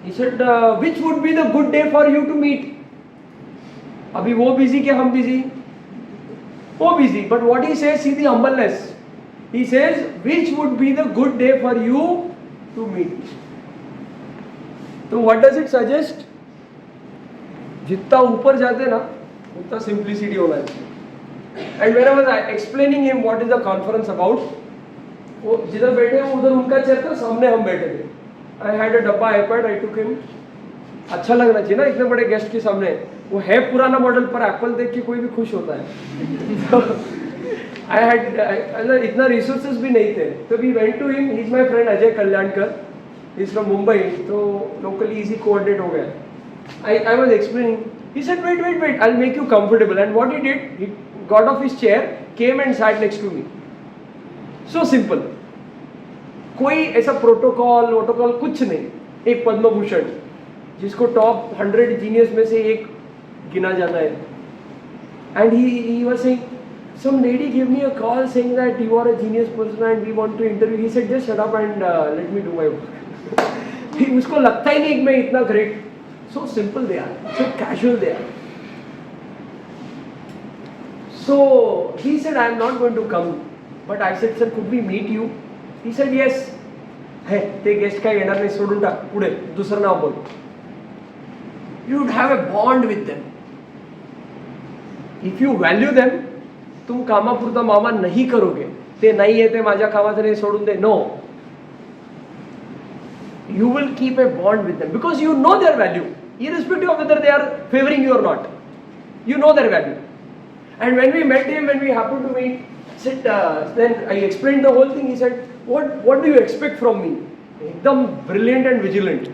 He said, which would be the good day for you to meet? अभी वो busy कि हम busy? वो busy. But what he says, see the humbleness. He says, which would be the good day for you to meet? तो what does it suggest? जितना ऊपर जाते ना उतना simplicity होना चाहिए. And when I was explaining him what is the conference about, वो जिधर बैठे हैं उधर उनका चेयर था, सामने हम बैठे थे. I had a डब्बा iPad, I took him. अच्छा लगना चाहिए ना इतने बड़े गेस्ट के सामने. वो है पुराना मॉडल पर एप्पल देख के कोई भी खुश होता है. I had इतना रिसोर्सेज भी नहीं थे. तो we went to him. He is my friend Ajay Kalyankar. He is from Mumbai. तो locally easy coordinate हो गया. I was explaining. He said, wait, I'll make you comfortable. And what he did, he got off his chair, came and sat next to me. So simple. कोई ऐसा protocol कुछ नहीं. एक पद्म भूषण जिसको top 100 genius में से एक गिना जाता है. And he was saying, some lady gave me a call saying that you are a genius person and we want to interview. He said, just shut up and let me do my work. उसको लगता ही नहीं कि मैं इतना great. So simple they are, so casual they are. So he said, I am not going to come. But I said, sir, could we meet you? He said, yes. Hey, ते guest काय येणार नाही, सोडून टाक, पुढे दुसरं नाव बोल. You would have a bond with them. If you value them, तुम कामापुरता मामा नहीं करोगे. ते नाही आहे ते माझ्या कामाचं नाही सोडून दे. No. You will keep a bond with them because you know their value, irrespective of whether they are favoring you or not. You know their value. And when we met him, when we happened to meet, said, then I explained the whole thing. He said, what do you expect from me? एकदम brilliant and vigilant.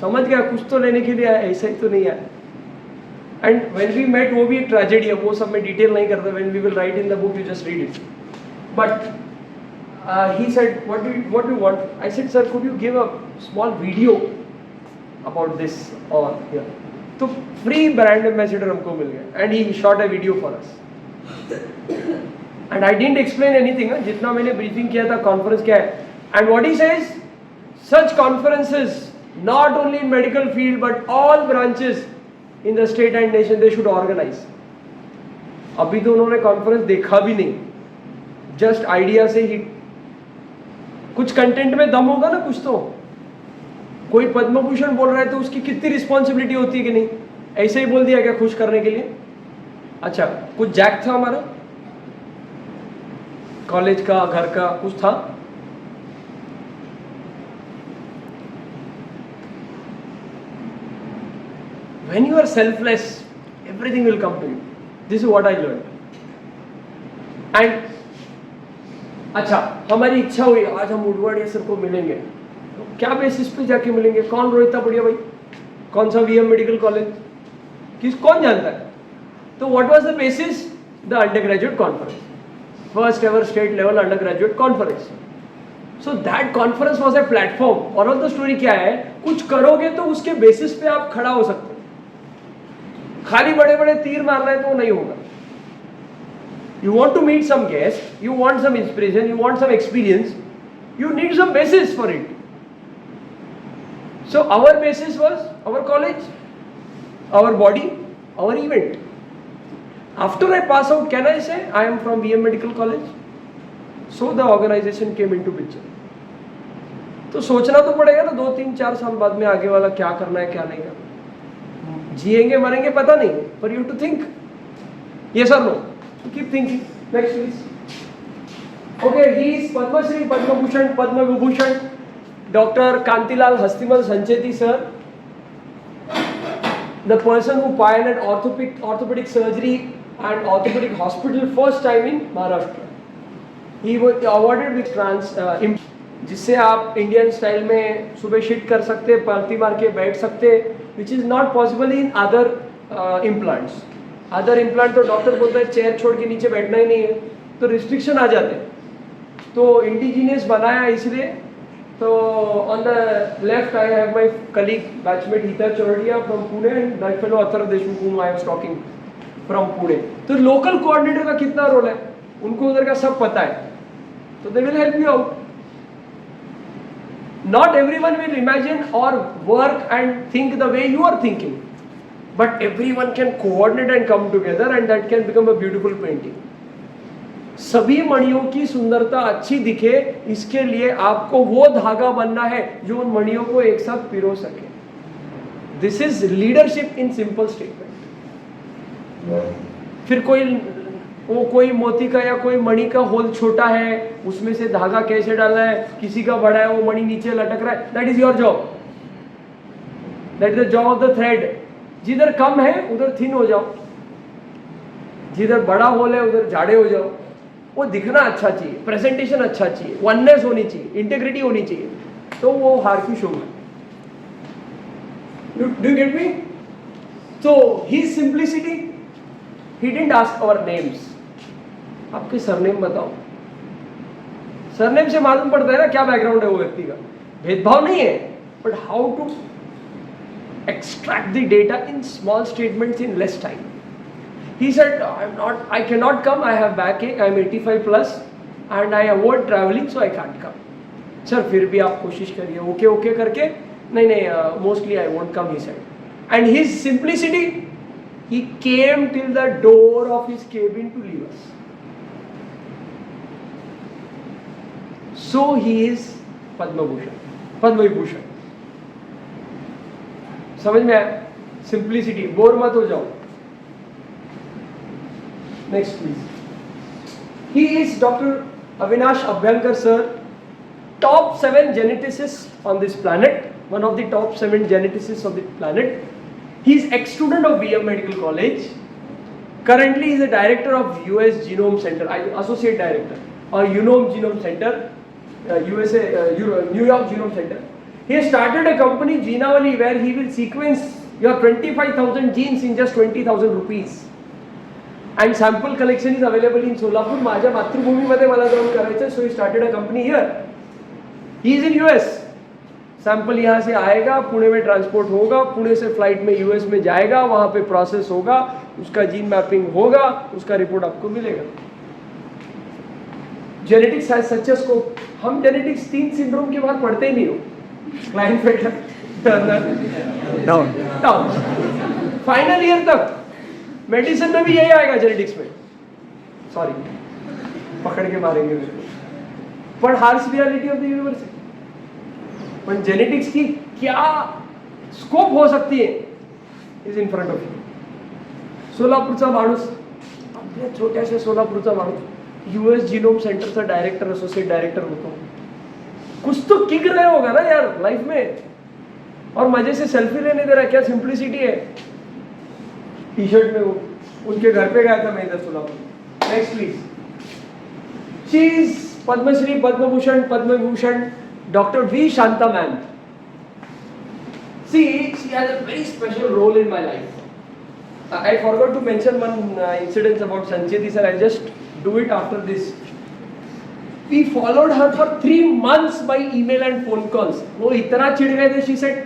समझ गया कुछ तो लेने के लिए आया, ऐसा ही तो नहीं आया. And when we met, वो भी एक tragedy है, वो सब मैं detail नहीं करता. When we will write in the book, you just read it. But he said, what do you want? I said, sir, could you give a small video about this or here? तो free brand ambassador हमको मिल गया. And he shot a video for us. And I didn't explain anything. जितना मैंने briefing किया था conference क्या है. And what he says, such conferences, not only in medical field but all branches in the state and nation, they should organize. अभी तो उन्होंने conference देखा भी नहीं. Just idea से ही कुछ कंटेंट में दम होगा ना. कुछ तो कोई पद्म भूषण बोल रहा है तो उसकी कितनी रिस्पॉन्सिबिलिटी होती है कि नहीं. ऐसे ही बोल दिया क्या खुश करने के लिए. अच्छा कुछ जैक था हमारा कॉलेज का, घर का कुछ था. When you are selfless, everything will come to you. This is what I learned. And अच्छा हमारी इच्छा हुई आज हम उडवाडिया सर को मिलेंगे. तो क्या बेसिस पे जाके मिलेंगे? कौन रोहिता बढ़िया भाई, कौन सा वीएम मेडिकल कॉलेज, कौन जानता है. तो what was the basis? The under graduate conference, first ever state level under graduate conference. So that conference was a platform. और ऑफ द स्टोरी क्या है, कुछ करोगे तो उसके बेसिस पे आप खड़ा हो सकते हो. खाली बड़े बड़े तीर मारना है तो नहीं होगा. You want to meet some guest, you want some inspiration, you want some experience, you need some basis for it. So our basis was our college, our body, our event. After I pass out, can I say I am from VM Medical College? So the organization came into picture. तो सोचना तो पड़ेगा ना 2-3-4 साल बाद में आगे वाला क्या करना है क्या नहीं करना. जिएंगे मरेंगे पता नहीं, पर you to think. Yes or no? Keep thinking. Next please. Okay, he is Padma Shri, Padma Bhushan, Padma Vibhushan, Dr. Kantilal Hastimal Sancheti sir, the person who pioneered orthopedic surgery and orthopedic hospital first time in Maharashtra. He was awarded with जिससे आप Indian style में सुबह shit कर सकते, पालती मार के बैठ सकते, which is not possible in other implants. Other implant तो डॉक्टर बोलता है चेयर छोड़ के नीचे बैठना ही नहीं है, तो रिस्ट्रिक्शन आ जाते हैं. तो इंडिजीनियस बनाया इसलिए. तो on the left I have my colleague batchmate हितर Chordia from Pune and that fellow Atharva Deshmukh whom I was talking from Pune. तो लोकल कोऑर्डिनेटर का कितना रोल है, उनको उधर का सब पता है, तो they will help you out. Not everyone will imagine or work and think the way you are thinking, but everyone can coordinate and come together and that can become a beautiful painting. सभी मणियों की सुंदरता अच्छी दिखे, इसके लिए आपको वो धागा बनना है जो उन मणियों को एक साथ पिरो सके. This is leadership in simple statement. फिर कोई मोती का या कोई मणि का होल छोटा है, उसमें से धागा कैसे डालना है, किसी का बड़ा है वो मणि नीचे लटक रहा है, that is your job. That is the job of the thread. जिधर कम है उधर थिन हो जाओ, जिधर बड़ा होल है उधर जाड़े हो जाओ. वो दिखना अच्छा चाहिए, प्रेजेंटेशन अच्छा चाहिए, वननेस होनी चाहिए, इंटेग्रिटी होनी चाहिए, तो वो हार की शोभा. Do you get me? तो his simplicity, he didn't ask our names. आपके सरनेम बताओ. सरनेम से मालूम पड़ता है ना क्या बैकग्राउंड है वो व्यक्ति का. भेदभाव नहीं है, but how to extract the data in small statements in less time. He said, I cannot come, I have backache, I am 85 plus and I avoid traveling, so I can't come. Sir, फिर भी आप कोशिश करिए. Okay करके, नहीं, mostly I won't come, he said. And his simplicity, he came till the door of his cabin to leave us. So he is Padma Vibhushan. समझ में आया? सिंप्लिसिटी, बोर मत हो जाओ. Next please. He is doctor Avinash Abhyankar sir, top 7 geneticists on this planet, one of the top 7 geneticists of the planet. He is ex-student of BM Medical College. Currently he is the director of US Genome Center, associate director, or Genome Center, USA, New York Genome Center. He has started a company, Genavali, where he will sequence your 25,000 genes in just 20,000 rupees. And sample collection is available in Solapur. माझ्या मातृभूमीमध्ये मला जाऊन करायचं, so he started a company here. He is in US. Sample यहाँ से आएगा, पुणे में transport होगा, पुणे से फ्लाइट में यूएस में जाएगा, वहाँ पे प्रोसेस होगा, उसका जीन मैपिंग होगा, उसका रिपोर्ट आपको मिलेगा. Genetics has such a scope. हम जेनेटिक्स 3 सिंड्रोम के बाद पढ़ते ही नहीं हो. Klinefelter, Turner, down. Final year तक मेडिसिन में भी यही आएगा जेनेटिक्स में. सॉरी, पकड़ के मारेंगे मेरे को. पर harsh reality of the university. पण जेनेटिक्स की क्या स्कोप हो सकती है is in front of you. सोलापूरचा माणूस, आपल्या छोट्याशा सोलापूरचा माणूस यूएस जीनोम सेंटरचा डायरेक्टर, असोसिएट डायरेक्टर होतो. कुछ तो किक रहे होगा ना यार लाइफ में, और मजे से सेल्फी लेने दे रहा है. क्या सिंप्लिसिटी है. टी शर्ट में वो उनके घर पे गया था मैं इधर Solapur. Next please. She is Padma Shri, Padma Bhushan Dr. V. Shanta ma'am. See, she has a very special role in my life. I forgot to mention one incident about Sancheti sir. I'll just do it after this. We followed her for 3 months by email and phone calls. वो इतना चिढ़ गए थे. She said,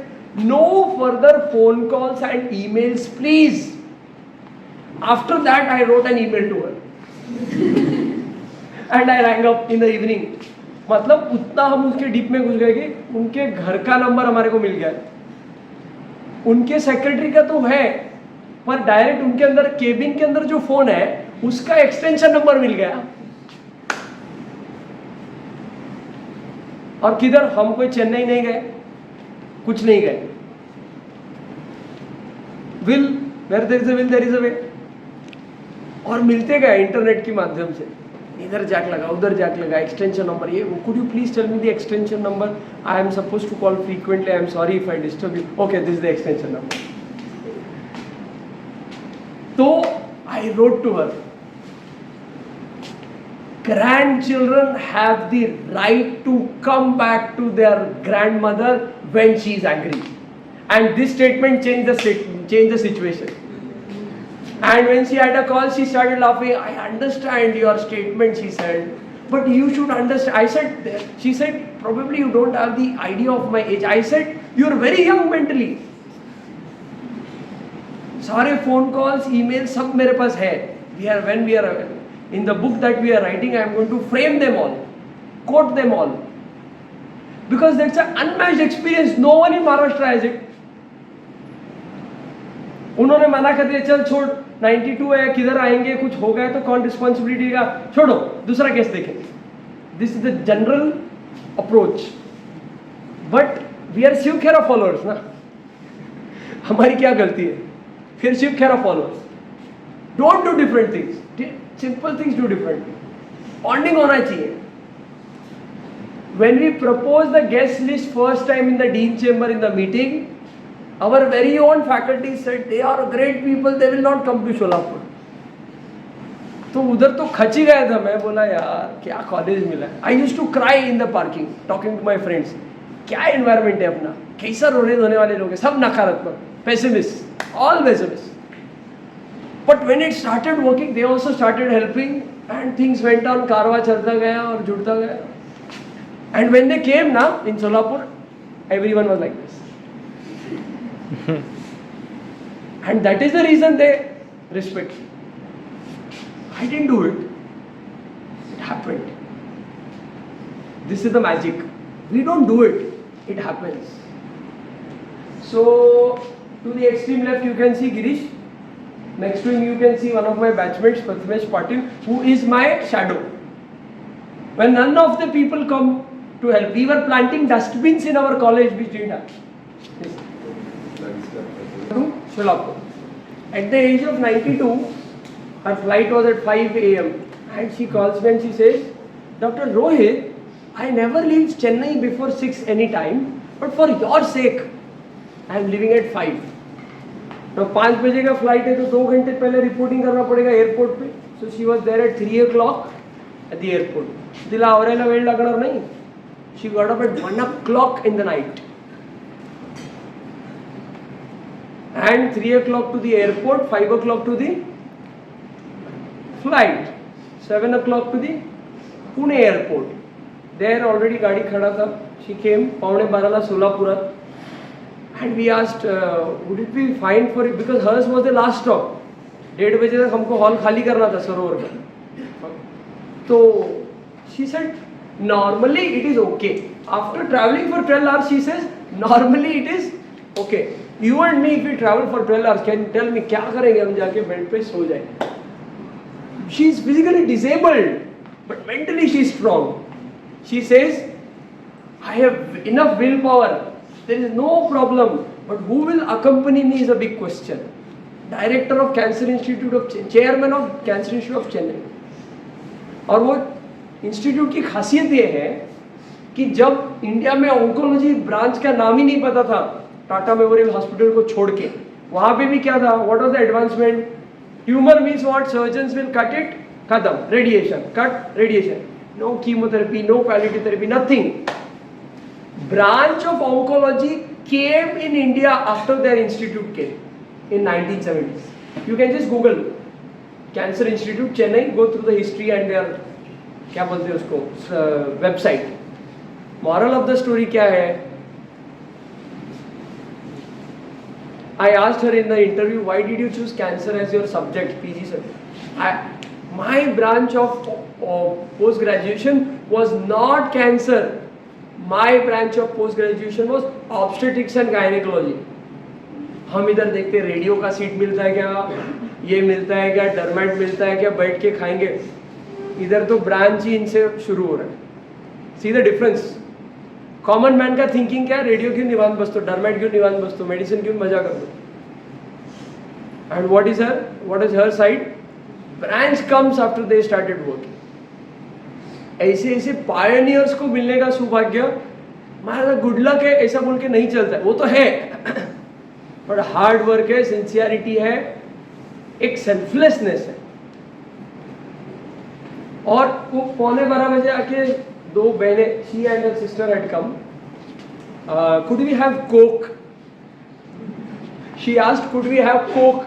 no further phone calls and emails, please. After that, I wrote an email to her. And I rang up in the evening. मतलब उतना हम उसके deep में घुस गए कि उनके घर का नंबर हमारे को मिल गया. उनके सेक्रेटरी का तो है, पर डायरेक्ट उनके अंदर केबिन के अंदर जो फोन है उसका एक्सटेंशन नंबर मिल गया. और किधर, हम कोई चेन्नई नहीं गए, कुछ नहीं गए. Will, where there is a will there is a way. और मिलते गए इंटरनेट के माध्यम से. इधर जैक लगा, उधर जैक लगा, एक्सटेंशन नंबर ये. Could you please tell me the extension number, I am suppose to call frequently, I am sorry if I disturb you. Okay, this is the extension number. तो I wrote to her grandchildren have the right to come back to their grandmother when she is angry. And this statement changed the situation. And when she had a call, she started laughing. I understand your statement, she said, but you should understand. I said, she said, probably you don't have the idea of my age. I said, you're very young mentally. सारे phone calls, emails सब मेरे पास है. When we are in the book that we are writing, I am going to frame them all, quote them all, because that's an unmatched experience. No one in Maharashtra has it. उन्होंने मना कर दिया, चल छोड़, 92 है, किधर आएंगे, कुछ हो गया तो कौन रिस्पॉन्सिबिलिटी का, छोड़ो, दूसरा केस देखेंगे. This is the general approach. But we are Shiv Khera followers ना. हमारी क्या गलती है? फिर Shiv Khera followers. Don't do different things. Simple things do differently. Bonding होना चाहिए. When we proposed the guest list first time in the Dean chamber in the meeting, our very own faculty said they are great people, they will not come to Solapur. तो उधर तो खची गया था. मैं बोला यार क्या कॉलेज मिला. I used to cry in the parking talking to my friends. क्या एनवायरनमेंट है अपना, कैसा रोने धोने वाले लोग हैं, सब नकारात्मक, pessimist, all pessimist. But when it started working, they also started helping and things went on. कारवा चलता गया और जुड़ता गया. And when they came now in Solapur, everyone was like this. And that is the reason they respect me. I didn't do it. It happened. This is the magic. We don't do it. It happens. So, to the extreme left you can see Girish. Next to him you can see one of my batchmates, Prathamesh Patil, who is my shadow. When none of the people come to help, we were planting dustbins in our college which didn't have. To Solapur. At the age of 92, her flight was at 5 a.m. and she calls me and she says, Dr. Rohit, I never leave Chennai before 6 any time, but for your sake, I am leaving at 5. तो 5 बजे का flight है तो 2 घंटे पहले reporting करना पड़ेगा airport पे. So she was there at 3 o'clock at the airport. तिला आवरायला वेळ लागणार नाही. She got up at 1 o'clock in the night. And 3 o'clock to the airport, 5 o'clock to the flight, 7 o'clock to the Pune airport. There already गाड़ी खड़ा था. She came, 11:15 सोलापुरात. And we asked, would it be fine for it? Because hers was the last stop. 1:30 बजे तक हमको hall खाली करना था सरोवर का. तो she said, normally it is okay. After traveling for 12 hours, she says, normally it is okay. You and me, if we travel for 12 hours, can you tell me क्या करेंगे हम जाके बेड पे सो जाए. She is physically disabled, but mentally she is strong. She says, I have enough willpower. There is no problem. But who will accompany me is a big question. Director of Cancer Institute of Chairman of Cancer Institute of Chennai. और वो institute की खासियत ये है कि जब India में oncology branch का नाम ही नहीं पता था, टाटा मेमोरियल हॉस्पिटल को छोड़ के, वहाँ पे भी क्या था, what was the advancement. Tumour means what, surgeons will cut it, खत्म, radiation, cut, radiation, no chemotherapy, no palliative therapy, nothing. Branch of oncology came in India after their institute came in 1970s. You can just Google Cancer Institute Chennai, go through the history and their क्या बोलते हैं उसको website. Moral of the story क्या है? I asked her in the interview, why did you choose cancer as your subject, PG subject? My branch of post graduation was not cancer. My branch of post graduation was obstetrics and gynecology. हम इधर देखते radio का seat मिलता है क्या, ये मिलता है क्या, डर्मेट मिलता है क्या, बैठ के खाएंगे. इधर तो ब्रांच ही इनसे शुरू हो रहा है. See the difference. Common man का थिंकिंग क्या है, रेडियो क्यों निवान बसतो, डर्मेट क्यों निवान बसतो, मेडिसिन क्यों मजा कर दो. And what is her side, branch comes after they started working. ऐसे ऐसे पायनियर्स को मिलने का सौभाग्य, हमारा गुड लक है ऐसा बोल के नहीं चलता है, वो तो है. बट हार्ड वर्क है, सिंसियरिटी है, एक सेल्फलेसनेस है. और वो 11:15 आके दो बहनें, she and her sister had come, could we have coke? She asked, could we have coke?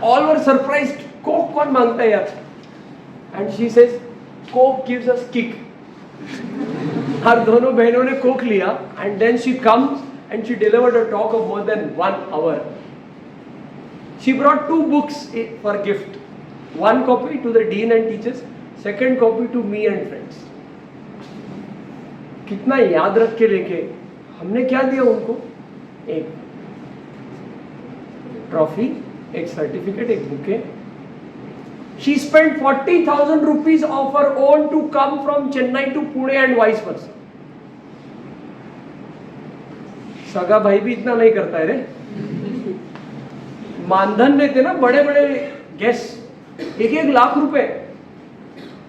All were surprised. Coke कौन मांगता है यार? And she says, coke gives us kick. हर दोनों बहनों ने कोक लिया and then she comes and she delivered a talk of more than 1 hour. She brought 2 books for gift. 1 copy to the dean and teachers, 2nd copy to me and friends. कितना याद रख के लेके हमने क्या दिया उनको? एक ट्रॉफी, एक सर्टिफिकेट, एक bouquet. She spent 40,000 rupees of her own to come from Chennai to Pune and vice versa. सगा भाई भी इतना नहीं करता है रे. मानधन देते ना बड़े बड़े गेस्ट, 1-1 लाख रुपए,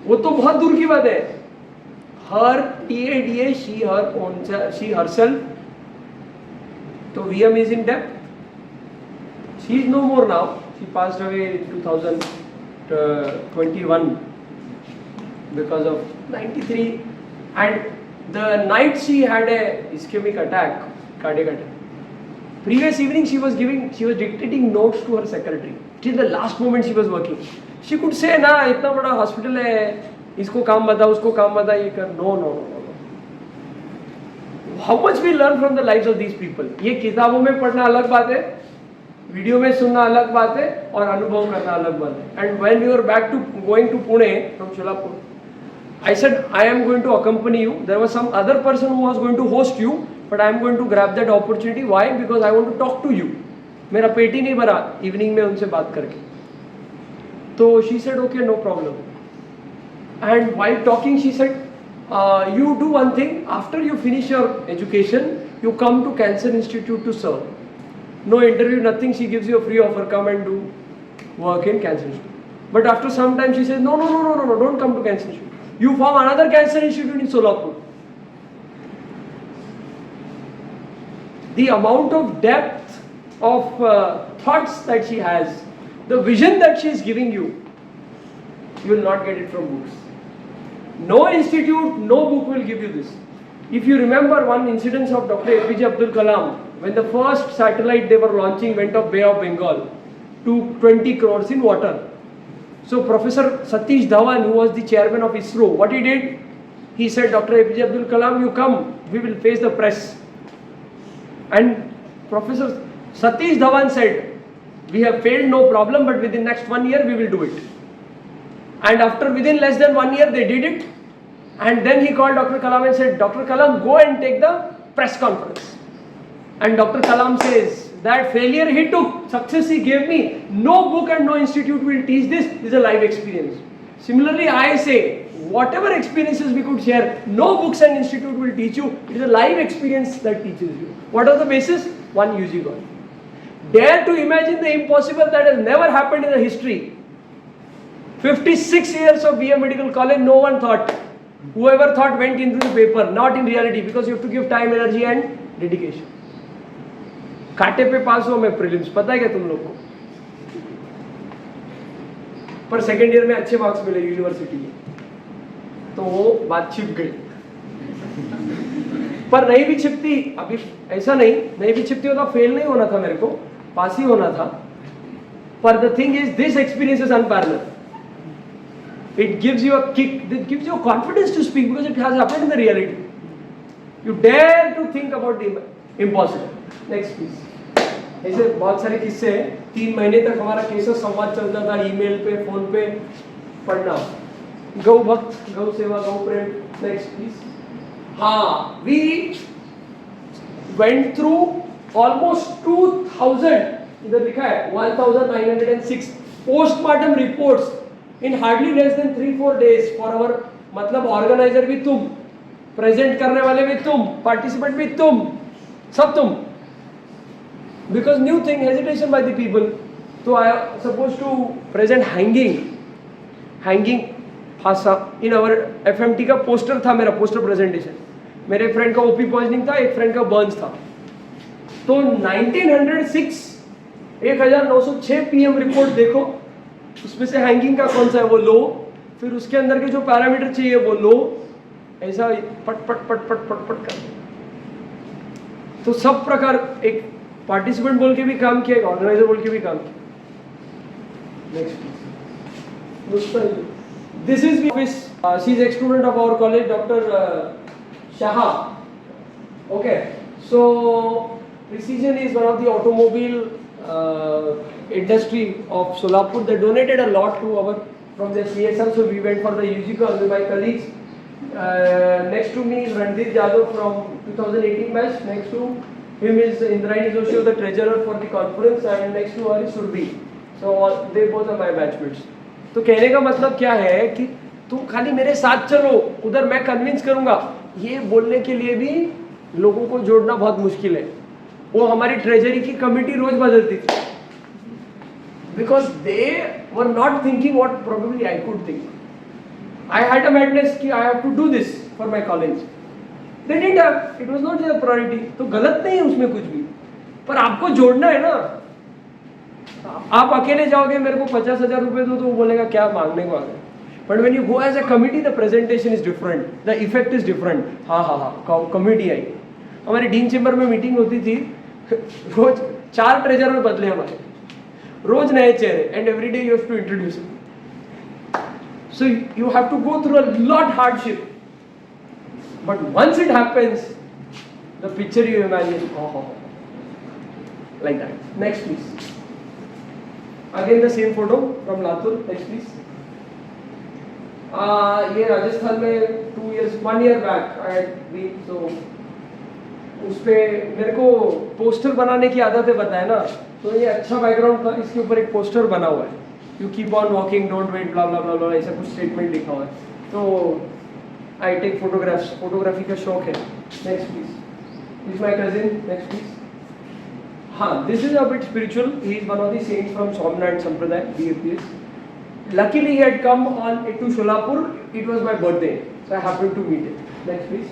वो तो बहुत दूर की बात है. Her TADA, she herself. So VM is in debt. She is no more now. She passed away in 2021 because of 93. And the night she had a ischemic attack, cardiac attack. Previous evening she was dictating notes to her secretary. Till the last moment she was working. She could say ना इतना बड़ा hospital है, इसको काम बता, उसको काम बता, ये कर. No. How much we learn from the lives of these people. ये किताबों में पढ़ना अलग बात है, वीडियो में सुनना अलग बात है, और अनुभव करना अलग बात है. And when we were going to Pune from Sholapur, I said I am going to accompany you. There was some other person who was going to host you, but I am going to grab that opportunity. Why? Because I want to talk to you. मेरा पेट ही नहीं भरा evening में उनसे बात करके. तो she said okay, no problem. And while talking she said, you do one thing, after you finish your education you come to Cancer Institute to serve. No interview, nothing. She gives you a free offer, come and do work in Cancer Institute. But after some time she says no, don't come to Cancer Institute. You form another Cancer Institute in Solapur. The amount of depth of thoughts that she has, the vision that she is giving you will not get it from books. No institute, no book will give you this. If you remember one incident of Dr. APJ Abdul Kalam, when the first satellite they were launching went up Bay of Bengal to 20 crores in water. So Professor Satish Dhawan, who was the chairman of ISRO, what he did? He said, Dr. APJ Abdul Kalam, you come, we will face the press. And Professor Satish Dhawan said, we have failed, no problem, but within next 1 year we will do it. And within less than 1 year they did it. And then he called Dr. Kalam and said, Dr. Kalam, go and take the press conference. And Dr. Kalam says, that failure he took, success he gave me. No book and no institute will teach this. This is a live experience. Similarly, I say, whatever experiences we could share, no books and institute will teach you. It is a live experience that teaches you. What are the basis? One, UG God. Dare to imagine the impossible that has never happened in the history. 56 years of BA Medical College, no one thought. Whoever thought went into the paper, not in reality, because you have to give time, energy and dedication. काटे पे पास हुआ मैं prelims, पता है क्या तुम लोग को? पर सेकेंड ईयर में अच्छे मार्क्स मिले यूनिवर्सिटी में, तो वो बात छिप गई. पर नहीं भी छिपती, अभी ऐसा नहीं भी छिपती होता, फेल नहीं होना था मेरे को, पास ही होना था. पर the thing is this experience is unparalleled. It gives you a kick, it gives you confidence to speak because it has happened in the reality. You dare to think about the impossible. Next please. ऐसे बहुत सारे किस्से हैं. 3 महीने तक हमारा कैसा संवाद चलता था, ईमेल पे, फोन पे, पढ़ना. गौ भक्त, गौ सेवा, गौ प्रेम. Next please. हाँ, we went through almost 2000, इधर लिखा है 1906 postmortem reports in hardly less than 3-4 days for our, मतलब ऑर्गेनाइजर भी तुम, प्रेजेंट करने वाले भी तुम, पार्टिसिपेंट भी तुम, सब तुम. Because new thing, hesitation by the people. So I am supposed to present hanging भाषा in our FMT का पोस्टर था, मेरा पोस्टर प्रेजेंटेशन. मेरे फ्रेंड का ओपी पॉइजनिंग था, एक फ्रेंड का बर्न्स था. तो 1906 1906 PM रिपोर्ट देखो, उसमें से हैंगिंग का कौन सा है वो लो, फिर उसके अंदर के जो पैरामीटर चाहिए वो लो, ऐसा पट पट पट पट पट पट कर। तो सब प्रकार, एक पार्टिसिपेंट बोल के भी काम किया, एक ऑर्गेनाइजर बोल के भी काम किया। Next, this is office, she is ex student of our college, Dr. Shaha. Okay, so Precision is one of the automobile industry of Solapur. They donated a lot to our from their CSR, so we went for the UG call with my colleagues. Next to me is Randeep Jadhav from 2018 batch. Next to him is Indrayani Joshi, the treasurer for the conference, and next to her is Surbi. So they both are my batchmates. तो कहने का मतलब क्या है कि तुम खाली मेरे साथ चलो, उधर मैं कन्विंस करूंगा, ये बोलने के लिए भी लोगों को जोड़ना बहुत मुश्किल है। वो हमारी ट्रेजरी की कमिटी रोज बदलती थी, because they were not thinking what probably I could think. I had a madness कि I have to do this for my college, they didn't have, it was not their priority. तो गलत नहीं है उसमें कुछ भी, पर आपको जोड़ना है ना। आप अकेले जाओगे, मेरे को 50,000 रुपए दो, तो वो बोलेगा क्या मांगने को आ गए। But when you go as a committee, the presentation is different, the effect is different. हाँ, कमिटी आई, हमारी डीन चेंबर में मीटिंग होती थी, रोज 4 ट्रेजरर बदले हमारे, रोज नए चेहरे, and every day you have to introduce. So you have to go through a lot hardship, but once it happens, the picture you imagine, like that. Next please, again the same photo from Latur. Next please. ये राजस्थान में 1 year back I had been, so उस पे मेरे को poster बनाने की आदत है, बताया ना। तो ये अच्छा बैकग्राउंड था, इसके ऊपर एक पोस्टर बना हुआ है, you keep on walking, don't wait, blah blah blah, ऐसा कुछ स्टेटमेंट लिखा हुआ है। तो आई टेक फोटोग्राफ्स, फोटोग्राफी का शौक है। Next please, is my cousin. Next please. हाँ, this is a bit spiritual, he is one of the saints from Somnath संप्रदाय, BAPS. Luckily he had come on to Solapur, it was my birthday, so I happened to meet him. Next please.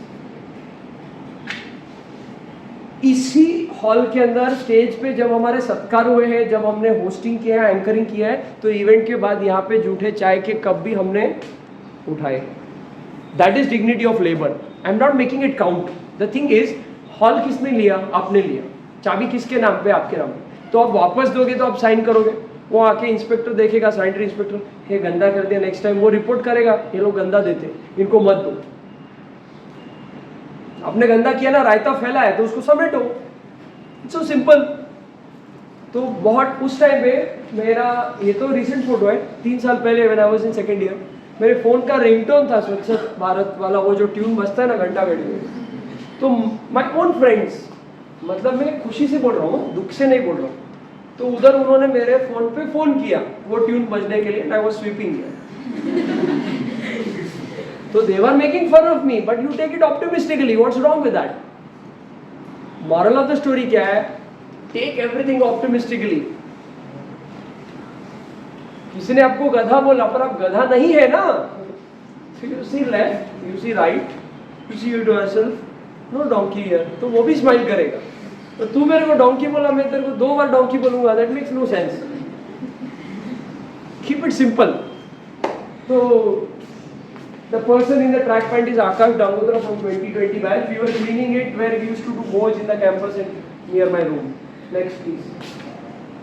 इसी hall के अंदर stage पे जब हमारे सत्कार हुए हैं, जब हमने होस्टिंग किया है, एंकरिंग किया है, तो इवेंट के बाद यहाँ पे जूठे चाय के कप भी हमने उठाए। That is dignity of labour. I am not making it count. The thing is, hall किसने लिया? आपने लिया। चाबी किसके नाम पे? आपके नाम पे। तो आप वापस दोगे तो आप साइन करोगे, वो आके इंस्पेक्टर देखेगा, सैनिटरी इंस्पेक्टर, ये गंदा कर दिया, नेक्स्ट टाइम वो रिपोर्ट करेगा, ये लोग गंदा देते, इनको मत दो। आपने गंदा किया ना, रायता फैला है तो उसको समेटो, इट्स सो सिंपल। तो बहुत उस टाइम पे मेरा, ये तो रिसेंट फोटो है, 3 साल पहले when I was in second year, मेरे फोन का रिंगटोन था स्वच्छ भारत वाला, वो जो ट्यून बजता है ना घंटा घड़ी में। तो माय ओन फ्रेंड्स, मतलब मैं खुशी से बोल रहा हूँ, दुख से नहीं बोल रहा हूँ, तो उधर उन्होंने मेरे फोन पे फोन किया वो ट्यून बजने के लिए, आई वाज स्वीपिंग। तो they were making fun of me, but you take it optimistically, what's wrong with that? Moral of the story क्या है? Take everything optimistically. किसी ने आपको गधा बोला, पर आप गधा नहीं है ना। You see left, you see right, you see yourself, no donkey here, तो वो भी स्माइल करेगा। तो तू मेरे को डोंकी बोला, मैं तेरे को 2 बार डोंकी बोलूंगा, that makes no sense. Keep it simple. तो the person in the track pant is Akash Dangotra from 2020 batch. We were cleaning it where we used to do Moj in the campus and near my room. Next please.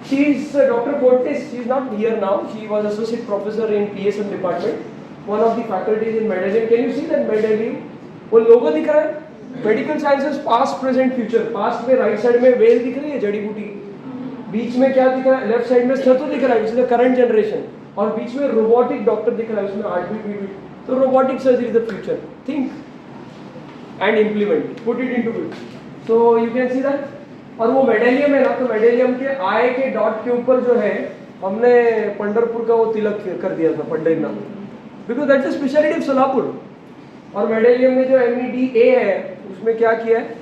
She is Dr. Cortes. She is not here now. She was associate professor in PSM department. One of the faculties in medicine. Can you see that medicine? वो लोगो दिख रहा है? Medical sciences past, present, future. Past में right side में whale दिख रही है, जड़ी बूटी। बीच में क्या दिख रहा है? Left side में स्टेथो दिख रहा है, which is the current generation. और बीच में robotic doctor दिख रहा है, उसमें heartbeat beat। So robotic surgery is the future. Think and implement. Put it into it. So you can see that. और वो मेडेलियम है ना, तो मेडेलियम के आई के डॉट के ऊपर जो है, हमने पंढरपुर का वो तिलक कर दिया था, Pandharinath, because that's the speciality of Solapur. और मेडेलियम में जो MEDA है, उसमें क्या किया है?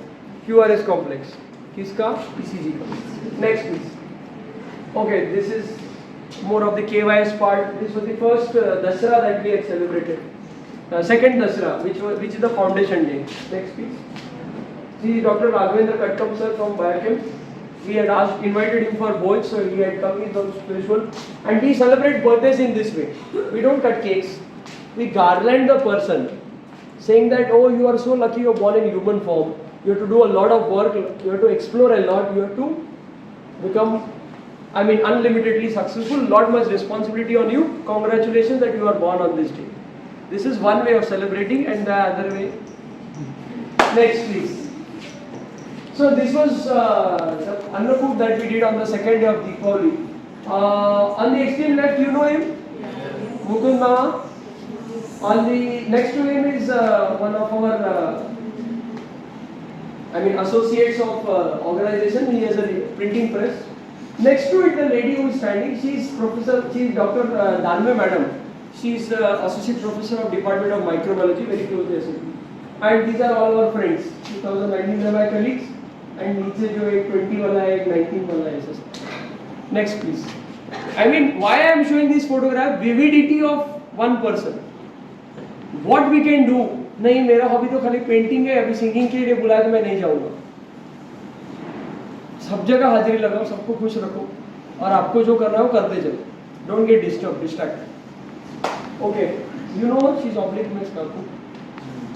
QRS complex. किसका? ECG का। Next please. Okay, this is more of the KYS part. This was the first Dasara that we had celebrated. Second Dasara, which is the foundation day. Next please. See Dr. Raghavendra Kattam sir from Biochem. We had invited him for Bhoj, so he had come in some spiritual, and we celebrate birthdays in this way. We don't cut cakes. we garland the person, saying that, oh, you are so lucky you're born in human form, you have to do a lot of work, you have to explore a lot, you have to become, I mean, unlimitedly successful, lot much responsibility on you, congratulations that you are born on this day. This is one way of celebrating, and the other way. Next please. So this was the Annakut that we did on the second day of Deepavali. On the extreme left, you know him? Mukund Mama. On the next to him is one of our associates of organization. He has a printing press. Next to it, the lady who is standing, she is Dr. Dalme Madam. She is associate professor of Department of Microbiology, very closely associated. And these are all our friends. 2019 are my colleagues. And नीचे जो एक 20 वाला है, एक 19 वाला है ऐसा. Next please. I mean, why I am showing this photograph? Vividity of one person. What we can do? नहीं, मेरा हॉबी तो खाली पेंटिंग है, अभी सिंगिंग के लिए बुलाया तो मैं नहीं जाऊंगा. सब जगह हाजिरी लगाओ, सबको खुश रखो, और आपको जो करना है वो करते चलो. Don't get distracted. Okay, you know she's oblique mess Kaku.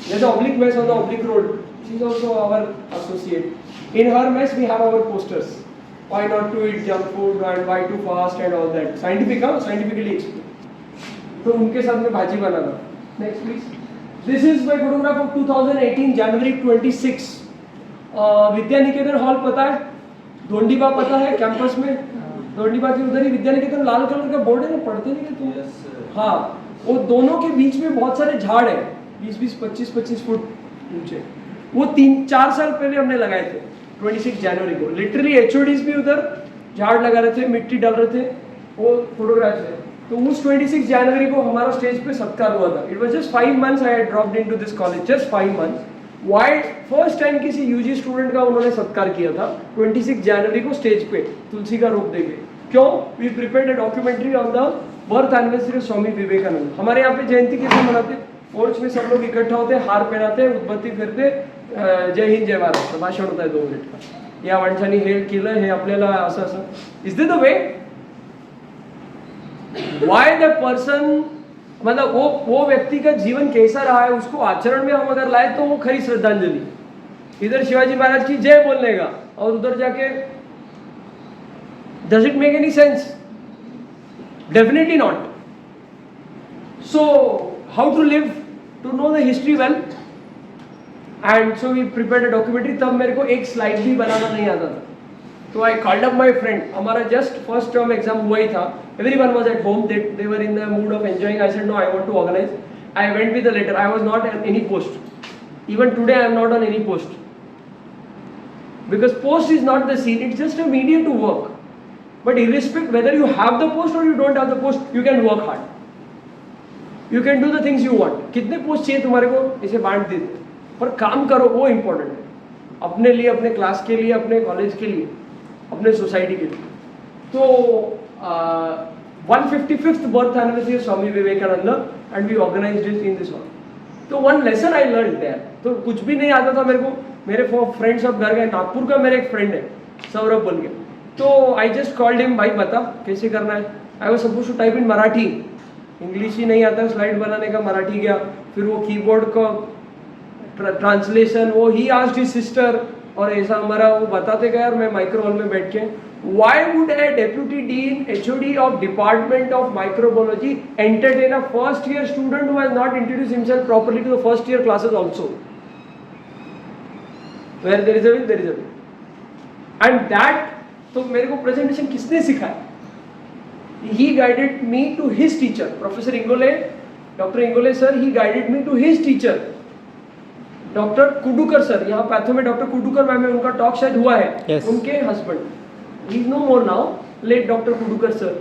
There's oblique mess on the oblique road. She's also our associate. In her mess we have our posters. Why not to eat junk food and why to fast and all that. Scientifically explained. तो उनके साथ में भाजी बनाना. Next please. This is my photograph of 2018 January 26. Vidya Niketan hall पता है? दोंडीबा पता है campus में? दोंडीबा के उधर ही विद्या निकेतन लाल कलर का बोर्ड है ना, पढ़ते नहीं क्या तुम? हाँ, वो दोनों के बीच में बहुत सारे झाड़ है, 20-20, 25-25 फुट ऊंचे. वो 3-4 साल पहले हमने लगाए थे 26 जनवरी को. लिटरली HODs भी उधर झाड़ लगा रहे थे, मिट्टी डाल रहे थे, वो फोटोग्राफ्स है. तो उस 26 जनवरी को हमारा स्टेज पे सत्कार हुआ था. It was just 5 months I had dropped into this college, just 5 months. Why first time किसी यूजी स्टूडेंट का उन्होंने सत्कार किया था 26 जनवरी को स्टेज पे तुलसी का रूप देके. क्यों? We prepared a documentary on the birth anniversary of Swami Vivekananda. हमारे यहाँ पे जयंती कैसे मनाते? पोर्च में सब लोग इकट्ठा होते, हार पहनाते, उद्बत्ती फिरते, जय हिंद जय भारत भाषण होता है 2 मिनिट का. या माणसाने हे केलं, हे आपल्याला असं असं. Is this the way? Why the person, मतलब वो व्यक्ति का जीवन कैसा रहा है उसको आचरण में हम अगर लाए तो वो खरी श्रद्धांजलि. इधर शिवाजी महाराज की जय बोलने का और उधर जाके does it make any sense? Definitely not. So how to live, to know the history well. And so we prepared a documentary. तब मेरे को एक स्लाइड भी बनाना नहीं आता था, तो I called up my friend. हमारा जस्ट फर्स्ट टर्म एग्जाम हुआ ही था. Everyone was at home. They were in the mood of enjoying. I said no, I want to organize. I went with a letter. I was not on any post. Even today I am not on any post. Because post is not the scene. It's just a medium to work. But irrespective whether you have the post or you don't have the post, you can work hard. You can do the things you want. कितने post चाहिए तुम्हारे को, इसे बांट देते, पर काम करो, वो इम्पोर्टेंट है. अपने लिए, अपने क्लास के लिए, अपने कॉलेज के लिए, अपने सोसाइटी के लिए. तो 155th birth anniversary of Swami Vivekananda and we organized it in this hall. तो one lesson I learned there. तो कुछ भी नहीं आता था मेरे को. मेरे फ्रेंड सब घर गए. नागपुर का मेरा एक फ्रेंड है सौरभ बोल के. तो I just called him, भाई बता कैसे करना है. I was supposed to type in Marathi, English ही नहीं आता स्लाइड बनाने का. मराठी गया, फिर वो कीबोर्ड का ट्रांसलेशन, वो ही आस्क्ड हिज सिस्टर, और ऐसा हमारा वो बताते गए. और मैं माइक्रो हॉल में बैठ के, why would a deputy dean HOD of Department of Microbiology entertain a first year student who has not introduced himself properly to the first year classes also? Where there is a will, there is a way. And that, तो मेरे को presentation किसने सिखाया? He guided me to his teacher, Professor Ingole, Dr. Ingole sir. He guided me to his teacher, Dr. Kudukar sir. यहाँ patho में Dr. Kudukar ma'am है, उनका talk शायद हुआ है. Yes. उनके husband, he is no more now, late Dr. Kudukar sir.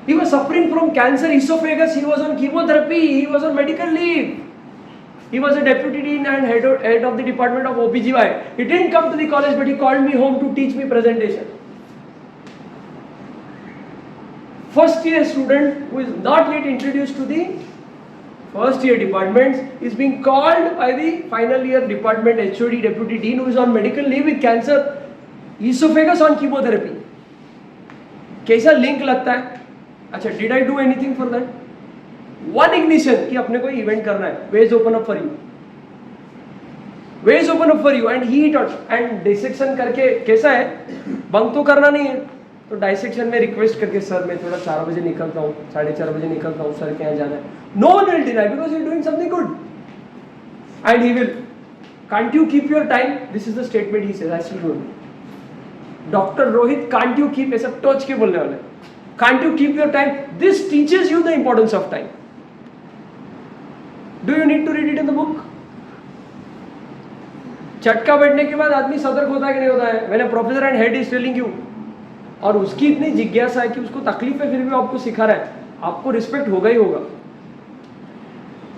He was suffering from cancer esophagus. He was on chemotherapy. He was on medical leave. He was a deputy dean and head of the department of OBGY. He didn't come to the college, but he called me home to teach me presentation. First year student who is not yet introduced to the first year departments is being called by the final year department HOD deputy dean who is on medical leave with cancer, esophagus on chemotherapy. कैसा link लगता है? अच्छा, did I do anything for that? One ignition कि अपने को event करना है, ways open up for you, ways open up for you and he taught and dissection करके कैसा है, बंक तो करना नहीं है, तो डाइसेक्शन में रिक्वेस्ट करके सर मैं थोड़ा 4 बजे निकलता हूँ, 4:30 बजे निकलता हूँ, सर क्या जाना है, no one will deny because you are doing something good and he will, can't you keep your time, this is the statement he says, I still remember, doctor Rohit can't you keep, ऐसा touch के बोलने वाले, can't you keep your time, this teaches you the importance of time. Do you need to read it in the book? चटका बैठने के बाद आदमी सतर्क होता है कि नहीं होता है, when a professor and head is telling you, और उसकी इतनी जिज्ञासा है कि उसको तकलीफ है फिर भी आपको सिखा रहा है, आपको रिस्पेक्ट होगा ही होगा.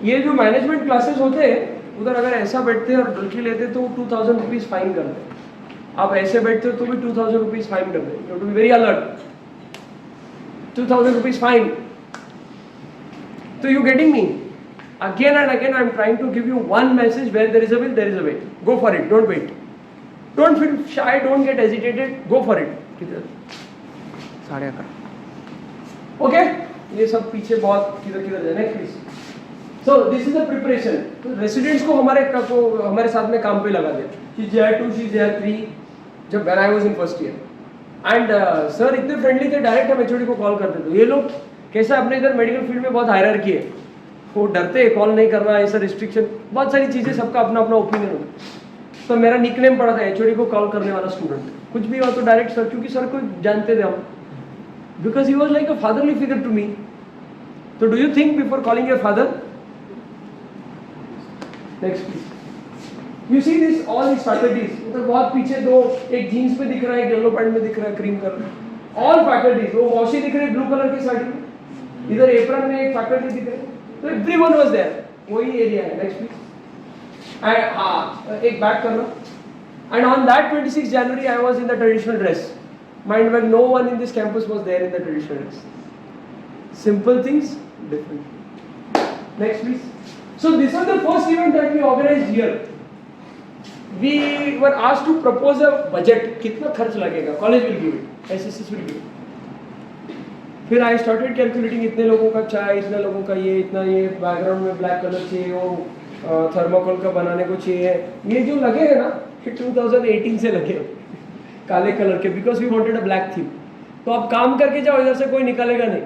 ये जो मैनेजमेंट क्लासेस होते हैं उधर अगर ऐसा बैठते हैं और डुलकी लेते तो 2000 रुपीज फाइन करते, आप ऐसे बैठते हो तो भी 2000 रुपीज फाइन करते, you have to be very alert, 2000 rupees fine. So you getting me? Again and again I am trying to give you one message, where there is a will, there is a way. Go for it, don't wait. Don't feel shy, don't get hesitated, go for it. 11:30. Okay? ये सब पीछे बहुत किधर किधर जाए. Next please. So this is the preparation. तो residents को हमारे साथ में काम पे लगा दिया. She's year 2, she's year 3. जब when I was in first year. And sir इतने फ्रेंडली थे, डायरेक्ट हम एचओडी को कॉल करते थे. ये लोग कैसा अपने इधर मेडिकल फील्ड में बहुत हायरार्की है, वो डरते हैं कॉल नहीं करना, ऐसा रिस्ट्रिक्शन, बहुत सारी चीज़ें, सबका अपना अपना ओपिनियन होता है. तो मेरा निकनेम पड़ा था एचओडी को कॉल करने वाला स्टूडेंट, कुछ भी हुआ तो डायरेक्ट सर, क्योंकि सर को जानते थे हम, because he was like a fatherly figure to me. तो do you think before calling your father? Next please. You see this, all these faculties. उधर बहुत पीछे दो, एक जीन्स में दिख रहा है, एक येलो पैंट में दिख रहा है, क्रीम कलर. All faculties. वो वॉशी दिख रही है ब्लू कलर की साड़ी में, इधर एप्रन में एक फैकल्टी दिख रहे हैं. तो everyone was there. वही एरिया है. Next please. And एक बैक करना. And on that 26 January I was in the traditional dress. Mind well, no one in this campus was there in the traditional dress. Simple things, different. Next please. So this was the first event that we organized here. We were asked to propose a budget, कितना खर्च लगेगा, college will give it, SSS will give it. फिर I started calculating, इतने लोगों का चाय, इतने लोगों का ये, इतना ये, बैकग्राउंड में ब्लैक कलर चाहिए, वो थर्माकोल का बनाने को चाहिए, ये जो लगे हैं ना 2018 से लगे काले कलर के, because we wanted a black theme. तो आप काम करके जाओ, इधर से कोई निकालेगा नहीं,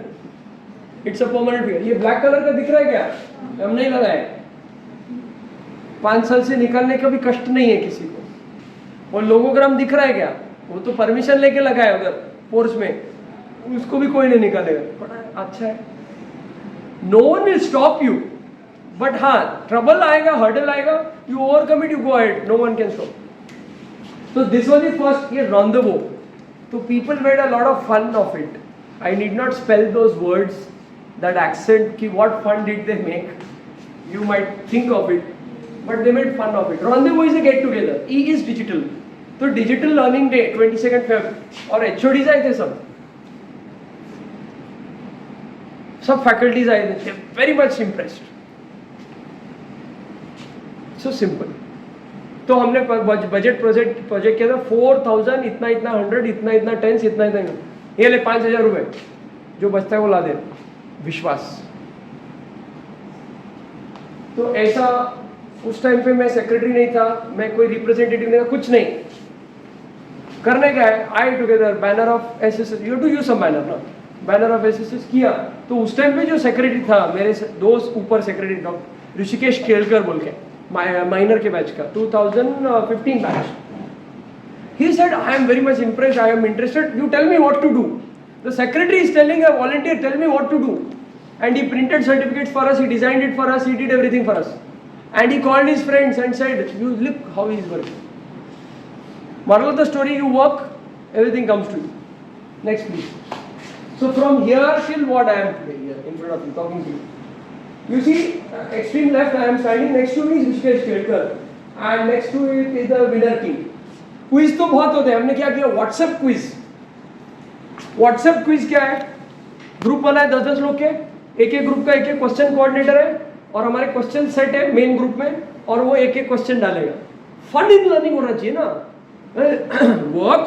इट्स अ परमानेंट फिगर. ये ब्लैक कलर का दिख रहा है क्या? हम नहीं लगाए, 5 साल से निकालने का भी कष्ट नहीं है किसी को. और लोगोग्राम दिख रहा है क्या? वो तो परमिशन लेके लगा है उधर पोर्च में, उसको भी कोई नहीं निकालेगा. पता है, अच्छा है. No one will stop you, but हाँ ट्रबल आएगा, हर्डल आएगा, you overcome it, you go ahead, no one can stop. तो दिस वाज द फर्स्ट, ये रॉन्डेवो. तो people made a lot of fun of it. I need not spell those words, that accent, कि what fun did they make, you might think of it, but they made fun of it. Rendezvous is a get together. E is digital. तो digital learning day 22 Feb, और HODs आए थे, सब faculties आए थे, very much impressed. So simple. तो हमने budget project किया था 4000, इतना इतना 100, इतना इतना टेंस, इतना इतना, ये ले 5000 रुपए, जो बचता है वो ला दे, विश्वास. तो ऐसा उस टाइम पे मैं सेक्रेटरी नहीं था, मैं कोई रिप्रेजेंटेटिव नहीं था, कुछ नहीं. करने का है, I together banner of SSS, you to use some banner ना, बैनर ऑफ एसएसएस किया. तो उस टाइम पे जो सेक्रेटरी था, मेरे दोस्त ऊपर सेक्रेटरी डॉक्टर ऋषिकेश खेलकर बोल के, माइनर के बैच का, 2015 batch. He said I am very much impressed, I am interested, you tell me what to do. The secretary is telling a volunteer, tell me what to do. And he printed certificates for us, he designed it for us, he did everything for us. And he called his friends and said, you look how he is working. Moral of the story, you work, everything comes to you. Next please. So from here till what I am today, here in front of you, talking to you. You see, extreme left, I am standing, next to me is Rishikesh Kelkar, and next to it is the winner team. Quiz तो बहुत होते हैं, हमने क्या किया, WhatsApp quiz. WhatsApp quiz क्या है? Group बनाए 10-10 लोग के, एक एक ग्रुप का एक एक क्वेश्चन कोऑर्डिनेटर है, और हमारे क्वेश्चन सेट है मेन ग्रुप में, और वो एक एक क्वेश्चन डालेगा. फन इन लर्निंग होना चाहिए ना. Work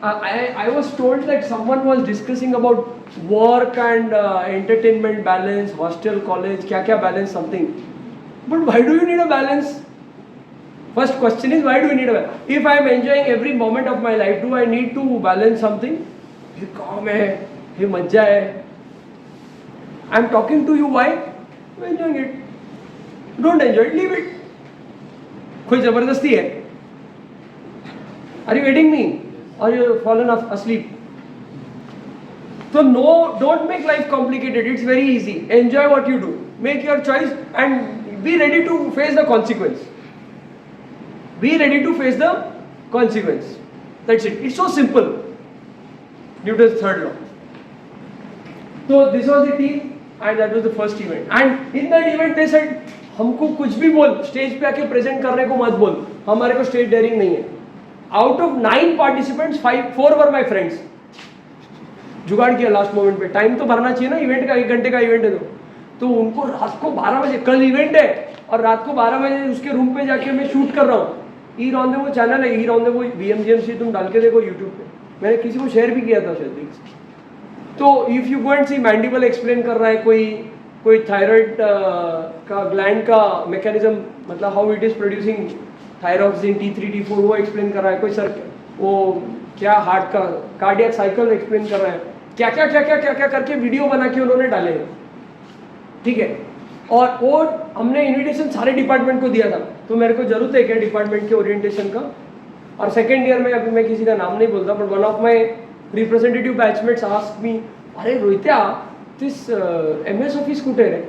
I was told that someone was discussing about work and entertainment balance, hostel, college, kya balance something. But why do you need a balance? First question is, why do you need a balance? If I am enjoying every moment of my life, do I need to balance something? ये काम है, ये मजा है. I am talking to you, why? You are enjoying it. Don't enjoy it, leave it. कोई जबरदस्ती है? Are you getting me? Or you fallen asleep? So no, don't make life complicated. It's very easy. Enjoy what you do. Make your choice and be ready to face the consequence. Be ready to face the consequence. That's it. It's so simple. Newton's third law. So this was the team and that was the first event. And in that event they said, हमको कुछ भी बोल, stage पे आके present करने को मत बोल, हमारे को स्टेज डेयरिंग नहीं है. Out of 9 participants, 4 were my friends. जुगाड़ किया लास्ट मोमेंट पे. टाइम तो भरना चाहिए ना, इवेंट का 1 घंटे का इवेंट है तो उनको रात को 12 बजे कल इवेंट है और रात को 12 बजे उसके रूम पे जाके मैं शूट कर रहा हूँ. ई रॉन्डेवू चैनल है, ई रॉन्डेवू BMGMC, तुम डाल के देखो यूट्यूब पे. मैंने किसी को शेयर भी किया था शायद. तो if you go and see mandible explain कर रहा है कोई थायराइड का ग्लैंड का मैकेनिज्म, मतलब how it is producing thyroxine T3 T4 वो एक्सप्लेन कर रहा है. कोई सर वो क्या हार्ट का कार्डियक साइकिल एक्सप्लेन कर रहा है. क्या क्या करके वीडियो बना के उन्होंने डाले हैं. ठीक है. और वो हमने इन्विटेशन सारे डिपार्टमेंट को दिया था. तो मेरे को जरूरत है क्या डिपार्टमेंट के ओरिएंटेशन का. और सेकेंड ईयर में, अभी मैं किसी का नाम नहीं बोलता, but one of my representative batchmates asked me, अरे रोहित्या दिस MS ऑफिस कुठे है.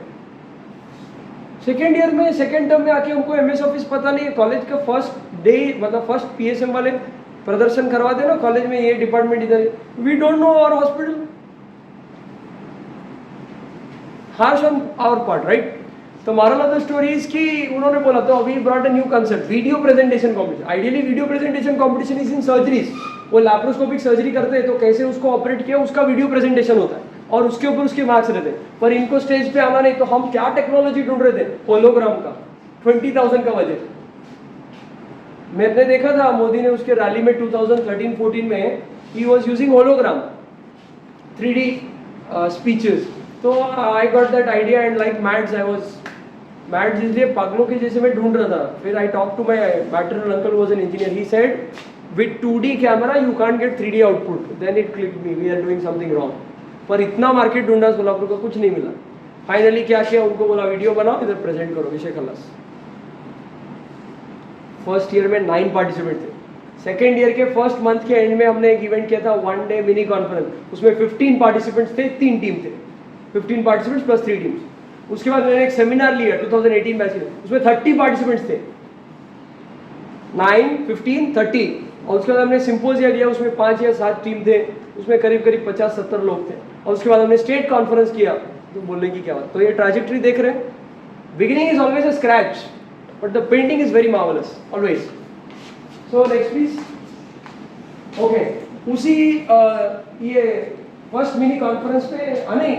सेकेंड ईयर में सेकेंड टर्म में आके हमको MS ऑफिस पता नहीं है. कॉलेज का फर्स्ट डे, मतलब फर्स्ट PSM वाले प्रदर्शन करवा देना कॉलेज में, ये डिपार्टमेंट इधर है. We don't know our hospital. Harsh on our part, right. तो moral of the story is कि उन्होंने बोला तो we brought a new concept, video presentation competition. Ideally video presentation competition is in surgeries. वो laparoscopic surgery करते हैं तो कैसे उसको ऑपरेट किया उसका वीडियो प्रेजेंटेशन होता है और उसके ऊपर उसके मार्क्स रहते हैं. पर इनको स्टेज पे आना नहीं, तो हम क्या टेक्नोलॉजी ढूंढ रहे थे, होलोग्राम का. 20,000 का बजट. मैंने देखा था मोदी ने उसके रैली में 2013-14 में he was using hologram 3D speeches. तो I got that idea and like mads I was mads, इसलिए पागलों के जैसे मैं ढूंढ रहा था. फिर I talk to my maternal uncle was an engineer. He said with 2D camera you can't get 3D output. Then it clicked me, we are doing something wrong. पर इतना मार्केट ढूंढा सोलापुर को, कुछ नहीं मिला. फाइनली क्या किया, उनको बोला वीडियो बनाओ इधर प्रेजेंट करो, विषय खलास. फर्स्ट ईयर में 9 पार्टिसिपेंट थे. सेकेंड ईयर के फर्स्ट मंथ के एंड में हमने एक इवेंट किया था, 1 डे मिनी कॉन्फ्रेंस. उसमें 15 पार्टिसिपेंट्स थे, 3 टीम थे. 15 पार्टिसिपेंट्स प्लस 3 टीम्स. उसके बाद मैंने एक सेमिनार लिया 2018 बैच में, उसमें 30 पार्टिसिपेंट्स थे. 9, 15, 30. और उसके बाद हमने सिंपोजिया लिया, उसमें 5 या 7 टीम थे, उसमें करीब 50-70 लोग थे. और उसके बाद हमने स्टेट कॉन्फ्रेंस किया. तो बोलने की क्या बात. तो ये ट्रैजेक्टरी देख रहे हैं. Beginning is always a scratch, but the painting is very marvellous always. So next please. Okay, उसी ये फर्स्ट मिनी कॉन्फ्रेंस पे नहीं,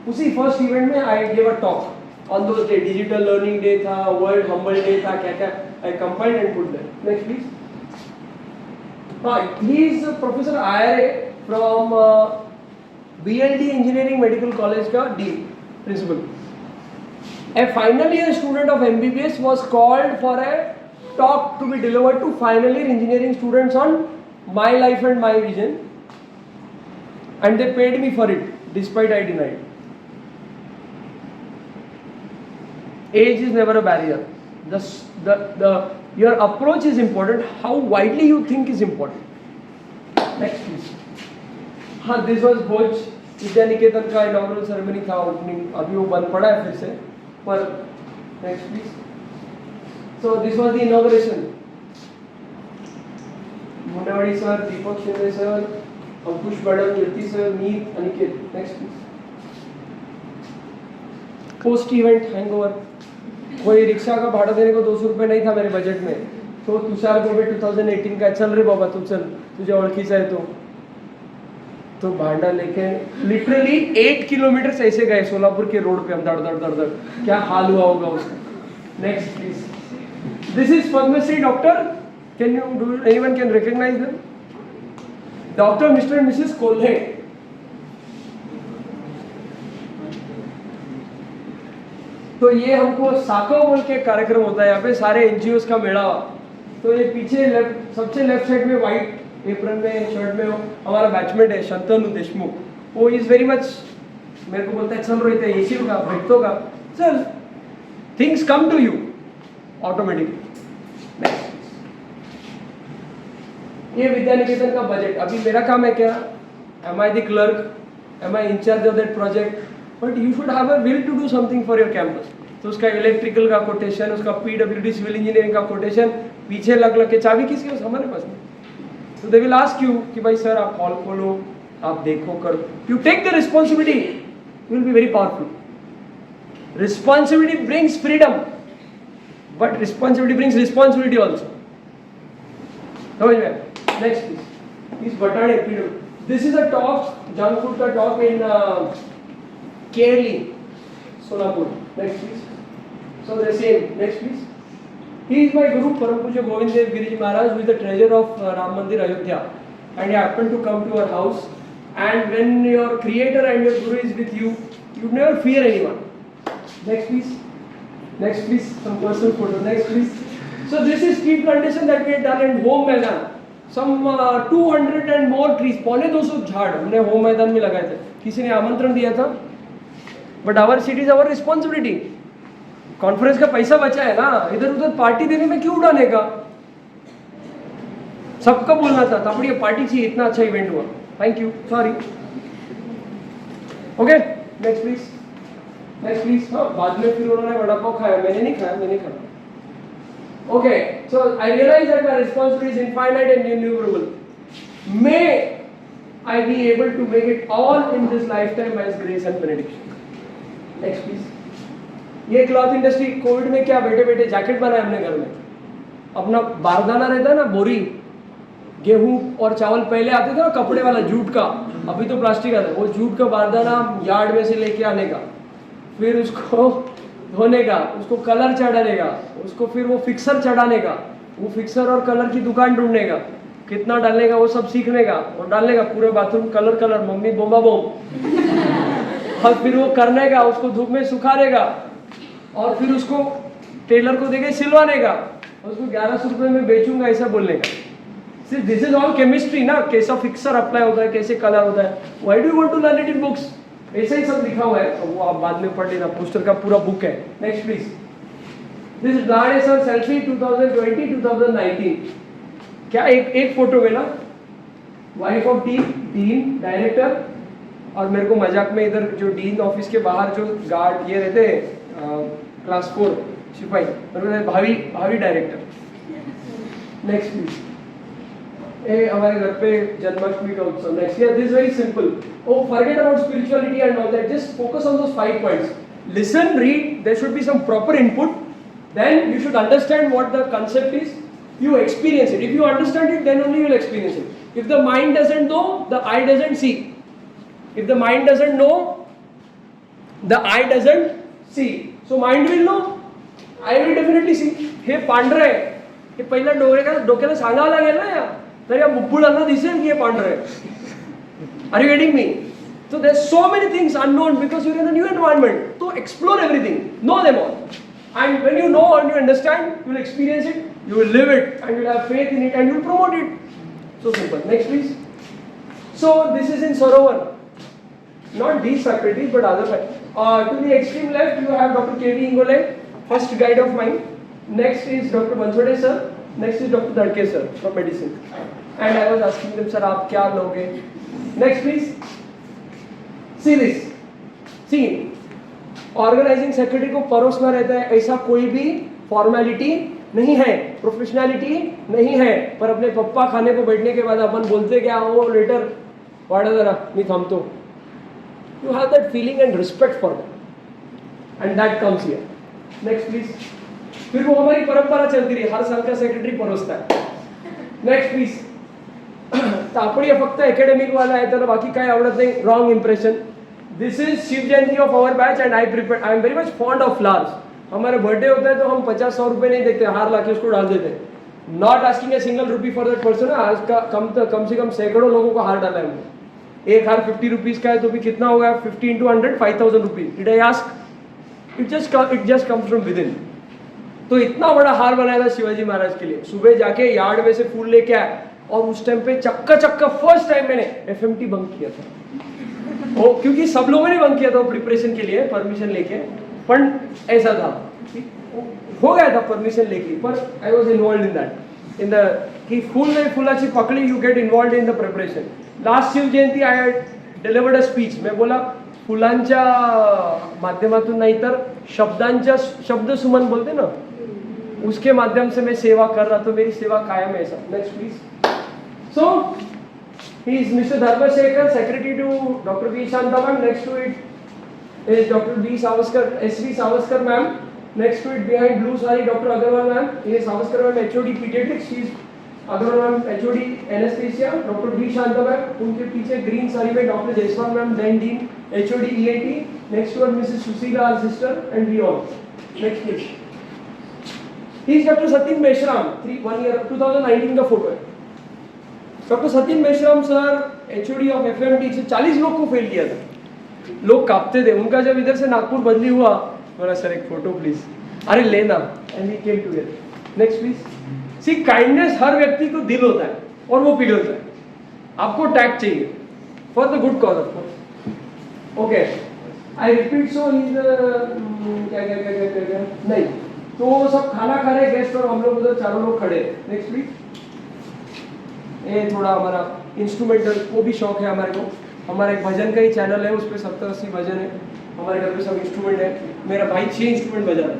उसी फर्स्ट इवेंट में I give a talk on those day. Digital learning day था, world humble day था, क्या क्या I compiled and put that. Next please. He is Professor IRA from BLD Engineering Medical College का D principal. A final year student of MBBS was called for a talk to be delivered to final year engineering students on my life and my vision, and they paid me for it despite I denied. Age is never a barrier. Your approach is important. How widely you think is important. Next please. हाँ, this was भोज विद्या निकेतन का inaugural ceremony था, opening. अभी वो बंद पड़ा है फिर से. पर next please. So this was the inauguration. Mundawadi sir, Deepak Shinde sir, Ankush madam, Kirti sir, Meet, Aniket. Next please. Post event hangover. कोई रिक्शा का भाड़ा देने को 200 रुपये नहीं था मेरे बजट में. तो तुषार गोबे 2018 का, चल रे बाबा तू चल, तुझे ओळखीचा है तो भांडा लेके लिटरली 8 किलोमीटर से ऐसे गए सोलापुर के रोड पे हम. दड़ दड़ दड़ दड़, क्या हाल हुआ होगा उसका. Next please. This is Padma Shri doctor. Can you do, anyone can recognise them. Doctor mister and Mrs Kolhe. तो ये हमको साको बोल के कार्यक्रम होता है, यहाँ पे सारे एनजीओ का मेला। तो ये पीछे सबसे लेफ्ट साइड में व्हाइट एप्रन में शर्ट में हमारा बैचमेट है शंतनु देशमुख। वो इज वेरी मच मेरे को बोलता है चल रही थे एसी का बैठो का चल, things come to you automatically. ये विद्यानिकेतन का बजट। अभी मेरा काम है क्या, am I the clerk, am I incharge of that project, but you should have a will to do something for your campus. तो उसका इलेक्ट्रिकल का कोटेशन, उसका पीडब्ल्यूडी सिविल इंजीनियरिंग का कोटेशन, पीछे लग के चाबी किसके पास, हमारे पास नहीं। तो दे विल आस्क यू कि भाई सर आप हॉल खोलो, आप देखो करो, you take the responsibility, you will be very powerful. Responsibility brings freedom, but responsibility brings responsibility also. समझ में? नेक्स्ट प्लीज, इस बटाने freedom. This is a talk, junk food का टॉक इन केरली, Solapur. Next please. So the same. Next please. He is my Guru Param Pujya Govind Dev Giriji Maharaj, who is the treasurer of Ram Mandir Ayodhya, and he happened to come to our house. And when your creator and your Guru is with you, you never fear anyone. Next please. Next please. Some personal photo. Next please. So this is tree plantation that we had done in home मैदान. Some 200 and more trees, 250 झाड़ हमने home मैदान में लगाए थे। किसी ने आमंत्रण दिया था, but our city is our responsibility. Conference का पैसा बचा है ना, इधर उधर पार्टी देने में क्यों उड़ाने का, सबको बोलना था तब ये पार्टी चाहिए, इतना अच्छा इवेंट हुआ। Thank you, sorry. Okay next please, next please. हाँ बाद में फिर उन्होंने वड़ा पाव खाया, मैंने नहीं खाया, मैंने खाया। Okay so I realise that my responsibility is infinite and innumerable. May I be able to make it all in this life time by his grace and benediction. Next please. ये क्लॉथ इंडस्ट्री, कोविड में क्या बैठे बैठे jacket बनाए हमने घर में। अपना बारदाना रहता है ना, बोरी, गेहूं और चावल पहले आते थे ना कपड़े वाला जूट का, अभी तो प्लास्टिक आता है। वो जूट का बारदाना यार्ड में से लेके आने का, फिर उसको धोने का, उसको कलर चढ़ाने का, उसको फिर वो फिक्सर चढ़ाने का, वो फिक्सर और कलर की दुकान ढूंढने का, कितना डालने का वो सब सीखने का, और डालने का पूरे बाथरूम कलर कलर, मम्मी बोमा बोम। और फिर वो करने का, उसको धूप में सुखाने का, और फिर उसको टेलर को देके सिलवाने का, उसको 1100 रुपए में बेचूंगा ऐसा बोलने का। दिस इज ऑल केमिस्ट्री ना, कैसा फिक्सर अप्लाई होता है, कैसे कलर होता है। Why do you want to learn it in books? ऐसा ही सब लिखा हुआ है, तो वो आप बाद में पढ़ लेना, पोस्टर का पूरा बुक है। Next please. This is Lade sir selfie 2020-2019। क्या एक फोटो में ना, वाइफ ऑफ डीन डायरेक्टर, और मेरे को मजाक में इधर जो डीन ऑफिस के बाहर जो गार्ड ये रहते हैं क्लास 4 सिपाही, भावी डायरेक्टर। Next please. ये हमारे घर पे जन्माष्टमी का उत्सव। Next year this very simple. Oh forget about spirituality and all that, just focus on those 5 points. Listen, read, there should be some proper input, then you should understand what the concept is, you experience it. If you understand it, then only you will experience it. If the mind doesn't know, the eye doesn't see. If the mind doesn't know, the eye doesn't see. So mind will know, I will definitely see. हे पांढरं आहे, हे पहिला डोक्याला सांगावं लागेल ना यार, तर या बुब्बुळांना दिसेल की हे पांढरं आहे। Are you getting me? So there's so many things unknown because you're in a new environment. So explore everything, know them all. And when you know and you understand, you will experience it, you will live it, and you will have faith in it, and you will promote it. So simple. Next please. So this is in Sarovar. Not these faculties, but other faculties. To the extreme left, you have Dr. K.V. Ingole, first guide of mine. Next is Dr. Bansode sir. Next is Dr. Dadke sir from medicine. And I was asking them, sir, आप क्या लोगे? Next, please. See this. See, organising secretary को परोसना रहता है, ऐसा कोई भी फॉर्मेलिटी नहीं है, प्रोफेशनैलिटी नहीं है। पर अपने पप्पा खाने को बैठने के बाद अपन बोलते क्या, वो लेटर वाड़ा जरा मी थांबतो। You have that feeling and respect for them, and that comes here. Next please. फिर वो हमारी परंपरा चलती रही, हर साल का सेक्रेटरी परोसता है। Next please. तर आपण फक्त अकॅडमिक वाला आहे, तर बाकी काय आवडत नाही, wrong impression. This is Shiv Jayanti of our batch and I am very much fond of flowers. हमारे बर्थडे होता है तो हम 50-100 रुपए नहीं देखते, हार लाके उसको डाल देते हैं. Not asking a single rupee for that person. आज का कम से कम सैकड़ों लोगों को हार डाला है हमने. एक हार 50 रुपीज का है तो भी कितना होगा? 50 into 100 5,000 rupees. Did I ask? It just comes from with in. तो इतना बड़ा हार बनाया था शिवाजी महाराज के लिए. सुबह जाके यार्ड में से फूल लेके आए और उस टाइम पे चक्का फर्स्ट टाइम मैंने FMT बंक किया था. वो क्योंकि सब लोगों ने बंक किया था प्रिपरेशन के लिए परमिशन लेके. पर ऐसा था हो गया था परमिशन लेके, पर I was involve in that in the की फूल नाही फुलाची पकडी. You get involve in the preparation. Last Shiv Jayanti I delivered a speech. मैं बोला फुलांच्या माध्यमातून नाही तर शब्दांच्या शब्द सुमन बोलते ना, उसके माध्यम से मैं सेवा कर रहा. तो मेरी सेवा कायम है. ऐसा next please. So he is Mr. Dharmashekhar, secretary to Dr. V. Shanta ma'am. Next to it is Dr. B. Savaskar, S.V. Savaskar ma'am. Next to it behind blue sari Dr. Agarwal ma'am. He is Savaskar ma'am, HOD Pediatrics. She is Agarwal ma'am, HOD Anesthesia. Dr. B. Shanta ma'am. उनके पीछे green sari में Dr. Jaiswal ma'am, then Dean, HOD ENT. Next to her Mrs. Susila, our sister, and we all. Next please. He is Dr. Satin Meshram. 1 year 2019 का photo है. Doctor Satin Meshram sir HOD of FMT से 40 लोग को fail किया था. लोग कांपते थे. उनका जब इधर से नागपुर बदली हुआ, बोला सर एक फोटो प्लीज. अरे लेना. And we came together. Next please. See kindness हर व्यक्ति को दिल होता है और वो पिघलता है. आपको टैक्ट चाहिए for the good cause of course. Okay I repeat. So he क्या नहीं तो सब खाना खा रहे गेस्ट और हम लोग उधर चारों लोग खड़े. Next please. ये थोड़ा हमारा इंस्ट्रूमेंटल वो भी शौक है हमारे को. हमारा एक भजन का ही चैनल है, उस पर 70-80 भजन है. हमारे घर पे सब इंस्ट्रूमेंट है. मेरा भाई 6 इंस्ट्रूमेंट बजा रहा है.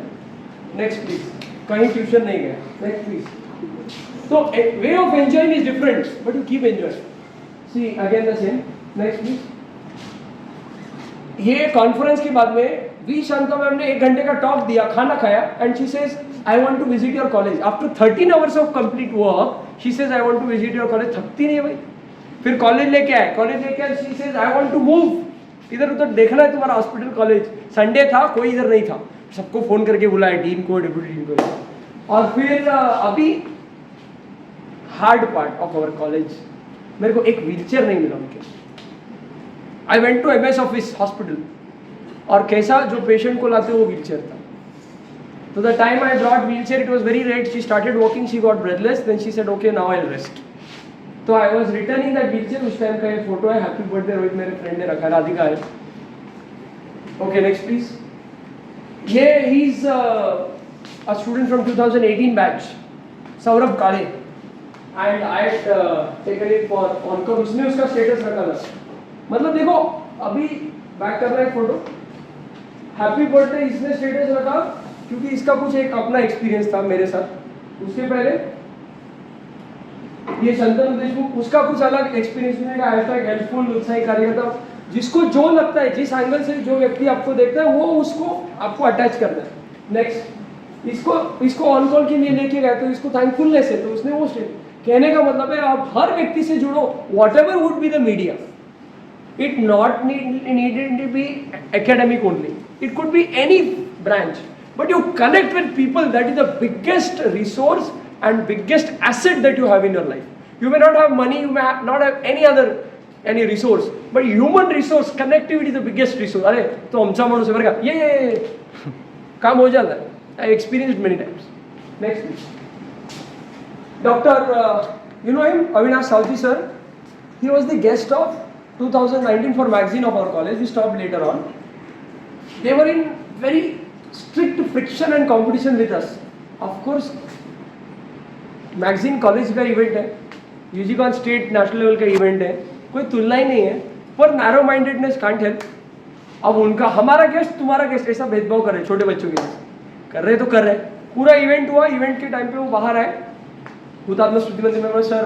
Next please. कहीं ट्यूशन नहीं गया. Next please. तो way of enjoying is different but you keep enjoying. See again the same. Next please. ये कॉन्फ्रेंस के बाद में वी शांता मैम ने 1 घंटे का टॉक दिया, खाना खाया, and she says I want to visit your college. After 13 hours of complete work she says I want to visit your college. थकती नहीं है भाई. फिर कॉलेज लेके आए. She says I want to move. इधर उधर देखना है तुम्हारा हॉस्पिटल कॉलेज. संडे था, कोई इधर नहीं था. सबको फोन करके बुलाया, डीन को, डिप्टी डीन को. और फिर अभी hard part of our college, मेरे को एक व्हीलचेयर नहीं मिला उनके. I went to MS office hospital और कैसा जो पेशेंट को लाते वो व्हीलचेयर था. So the time I brought wheelchair, it was very late. She started walking, she got breathless. Then she said, "Okay, now I'll rest." So I was returning that wheelchair. उस time का ये photo है. Happy birthday Rohit मेरे friend ने रखा है, राधिका है. Okay, next please. ये he is a student from 2018 batch, Saurabh काले, and I had taken it for on-call. उसने उसका स्टेटस रखा था. मतलब देखो अभी बैक कर रहा है फोटो. हैप्पी बर्थडे इसने स्टेटस रखा क्योंकि इसका कुछ एक अपना एक्सपीरियंस था मेरे साथ. उसके पहले ये शंतनु देशमुख, उसका कुछ अलग एक्सपीरियंस में का हैशटैग हेल्पफुल उत्साही कार्यकर्ता. जिसको जो लगता है, जिस एंगल से जो व्यक्ति आपको देखता है वो उसको आपको अटैच करना है. नेक्स्ट. इसको ऑन कॉल के लिए लेके गए तो इसको थैंकफुलनेस है. तो उसने वो कहने का मतलब है आप हर व्यक्ति से जुड़ो. Whatever would be the media, it not needed to be academic only. It could be any branch. But you connect with people, that is the biggest resource and biggest asset that you have in your life. You may not have money, you may not have any resource, but human resource, connectivity is the biggest resource. अरे तो हमचा माणूस है बरं का, ये काम हो जाता है. I experienced many times. Next please. Dr. You know him, Avinash Salti sir. He was the guest of 2019 for magazine of our college. We stopped later on. They were in very strict friction and competition with us. Of course, magazine college का event है, UGCon state national level का event है, कोई तुलना ही नहीं है. पर narrow mindedness can't help. अब उनका हमारा गेस्ट तुम्हारा गेस्ट ऐसा भेदभाव कर रहे, छोटे बच्चों के साथ कर रहे तो कर रहे. पूरा इवेंट हुआ. इवेंट के टाइम पे वो बाहर आए. हुतात्मा स्मृती मंदिर में सर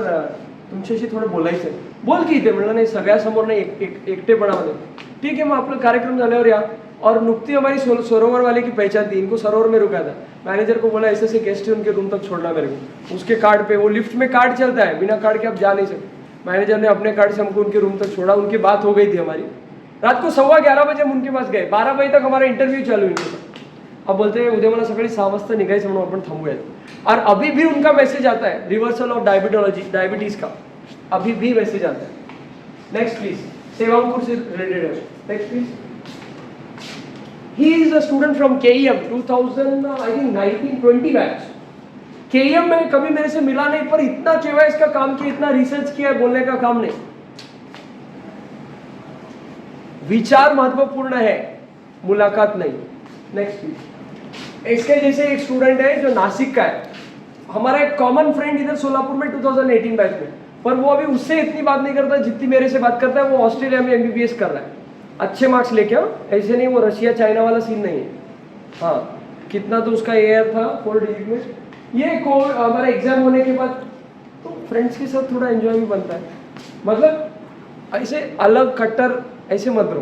तुमच्याशी थोडं बोलायचं आहे. बोल की. ते म्हणलं नाही सगळ्यासमोर नाही, एकटेपणामध्ये. ठीक है, मग आपलं कार्यक्रम झाल्यावर या. और नुकती हमारी सरोवर वाले की पहचान थी. इनको सरोवर में रुका था. मैनेजर को बोला ऐसे गेस्ट है उनके रूम तक छोड़ना मेरे को. उसके कार्ड पे, वो लिफ्ट में कार्ड चलता है, बिना कार्ड के आप जा नहीं सकते. मैनेजर ने अपने कार्ड से हमको उनके रूम तक छोड़ा. उनकी बात हो गई थी हमारी. रात को 11:15 बजे हम उनके पास गए. 12 बजे तक हमारा इंटरव्यू चालू इनके साथ. अब बोलते उद्या मला सकाळी 6 वाजता निघायचं म्हणून आपण थांबूयात. और अभी भी उनका मैसेज आता है रिवर्सल ऑफ डायबिटीज का, अभी भी मैसेज आता है। नेक्स्ट प्लीज, सेवांकुर से रिलेटेड है। Next please, he is a student from KEM 2019-20 batch. KEM में कभी मेरे से मिला नहीं, पर इतना KYS का काम किया, इतना रिसर्च किया, बोलने का काम नहीं। विचार महत्वपूर्ण है, मुलाकात नहीं। नेक्स्ट प्लीज, इसके जैसे एक स्टूडेंट है जो नासिक का है, हमारा एक कॉमन फ्रेंड इधर सोलापुर में 2018 बैच में, पर वो अभी उससे इतनी बात नहीं करता जितनी मेरे से बात करता है। वो ऑस्ट्रेलिया में MBBS कर रहा है, अच्छे मार्क्स लेके आओ, ऐसे नहीं वो रशिया चाइना वाला सीन नहीं है। हाँ, कितना तो उसका AR था 4 डिजिट में। ये हमारा एग्जाम होने के बाद तो फ्रेंड्स के साथ थोड़ा एंजॉय भी बनता है, मतलब ऐसे अलग कट्टर ऐसे मत रहो,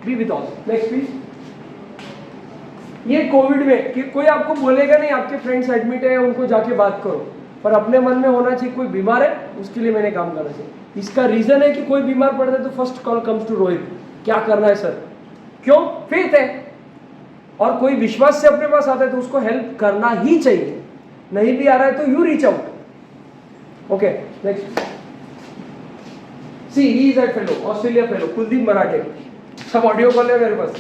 be with all. Next please, ये कोविड में कि कोई आपको बोलेगा नहीं आपके फ्रेंड्स एडमिट है उनको जाके बात करो, पर अपने मन में होना चाहिए कोई बीमार है उसके लिए मैंने काम करना चाहिए। इसका रीजन है कि कोई बीमार पड़ता है तो first call comes to Rohit, क्या करना है सर, क्यों, फेथ है। और कोई विश्वास से अपने पास आता है तो उसको हेल्प करना ही चाहिए, नहीं भी आ रहा है तो you reach out. Okay next, see he is a fellow, Australia fellow, Kuldeep Marathe, सब ऑडियो कॉल है मेरे पास,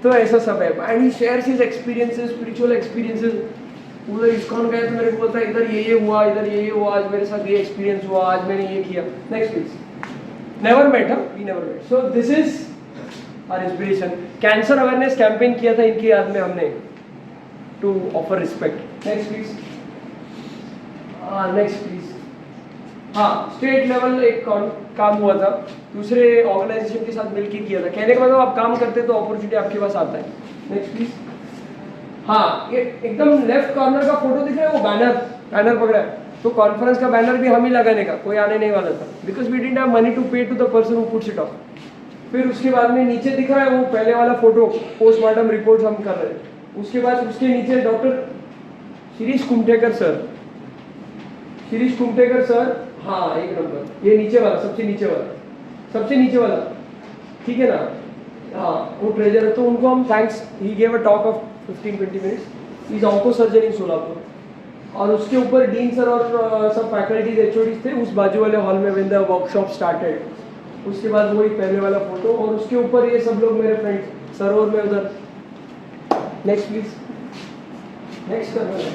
तो ऐसा सब है। And he shares his experiences, spiritual experiences. उधर इस्कॉन गया तो मेरे को बोलता है इधर ये हुआ, इधर ये हुआ, आज मेरे साथ ये एक्सपीरियंस हुआ, आज मैंने ये किया। Next please, never met, we never met. So this is our inspiration. Cancer awareness campaign किया था इनकी याद में हमने, to offer respect. Next please, next please. हाँ, स्टेट लेवल एक काम हुआ था, दूसरे ऑर्गेनाइजेशन के साथ मिलकर किया था। कहने का मतलब आप काम करते तो अपॉर्चुनिटी आपके पास आता है। Next please. हाँ, ये एकदम लेफ्ट कॉर्नर का फोटो दिख रहा है, वो बैनर पकड़ा है, तो कॉन्फ्रेंस का बैनर भी हम ही लगाने का, कोई आने नहीं वाला था, because we didn't have money to pay to the person who puts it off. फिर उसके बाद में नीचे दिख रहा है वो पहले वाला फोटो, पोस्टमार्टम रिपोर्ट हम कर रहे हैं। उसके बाद उसके नीचे डॉक्टर शिरीष कुमठेकर सर, हाँ एक नंबर, ये नीचे वाला, सबसे नीचे वाला, ठीक है ना, हाँ वो ट्रेजर है। तो उनको हम thanks, he gave a talk of 15-20 minutes, is onco surgeon इन सोलापुर। और उसके ऊपर डीन सर और सब फैकल्टीज HODs थे उस बाजू वाले हॉल में व्हेन द वर्कशॉप स्टार्टेड। उसके बाद वही पहले वाला फोटो, और उसके ऊपर ये सब लोग मेरे फ्रेंड्स सरोवर में उधर। नेक्स्ट प्लीज, नेक्स्ट करना है।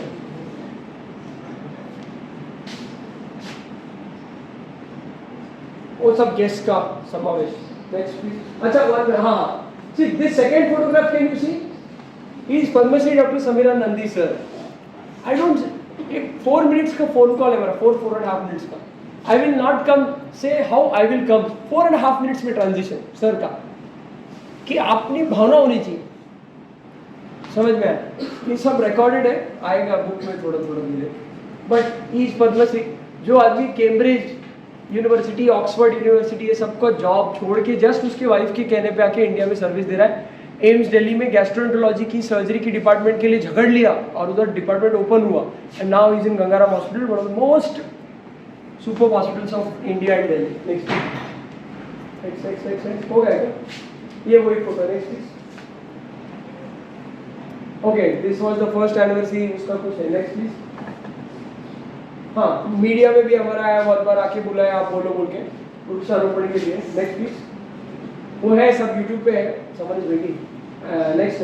वो सब गेस्ट का समावेश। Next please. अच्छा हाँ, see this second photograph can you see, he is Padma Shri doctor Samira Nandi sir. I don't, 4 minutes का फोन कॉल है मेरा, 4.5 मिनट्स का। आई विल नॉट कम से how I will come, 4.5 minutes में ट्रांजिशन सर का, कि अपनी भावना होनी चाहिए, समझ में आया। ये सब रिकॉर्डेड है, आएगा बुक में थोड़ा धीरे। But he is Padma Shri. जो आदमी कैम्ब्रिज यूनिवर्सिटी, ऑक्सफोर्ड यूनिवर्सिटी, ये सबको जॉब छोड़ के जस्ट उसके वाइफ के कहने पे आके इंडिया में सर्विस दे रहा है। एम्स दिल्ली में गैस्ट्रोएंटरोलॉजी की सर्जरी की डिपार्टमेंट के लिए झगड़ लिया और उधर डिपार्टमेंट ओपन हुआ, and now is in Gangaram hospital, one of the most super hospitals of India and Delhi. Next हो गया क्या? ये वही photo. Next okay, this was the first anniversary, उसका कुछ है। Next please. हाँ, मीडिया में भी हमारा आया, बहुत बार आके बुलाया आप बोलो बोल के वृक्षारोपण के लिए। Next please. वो है सब यूट्यूब पे है, समझ बेटी। नेक्स्ट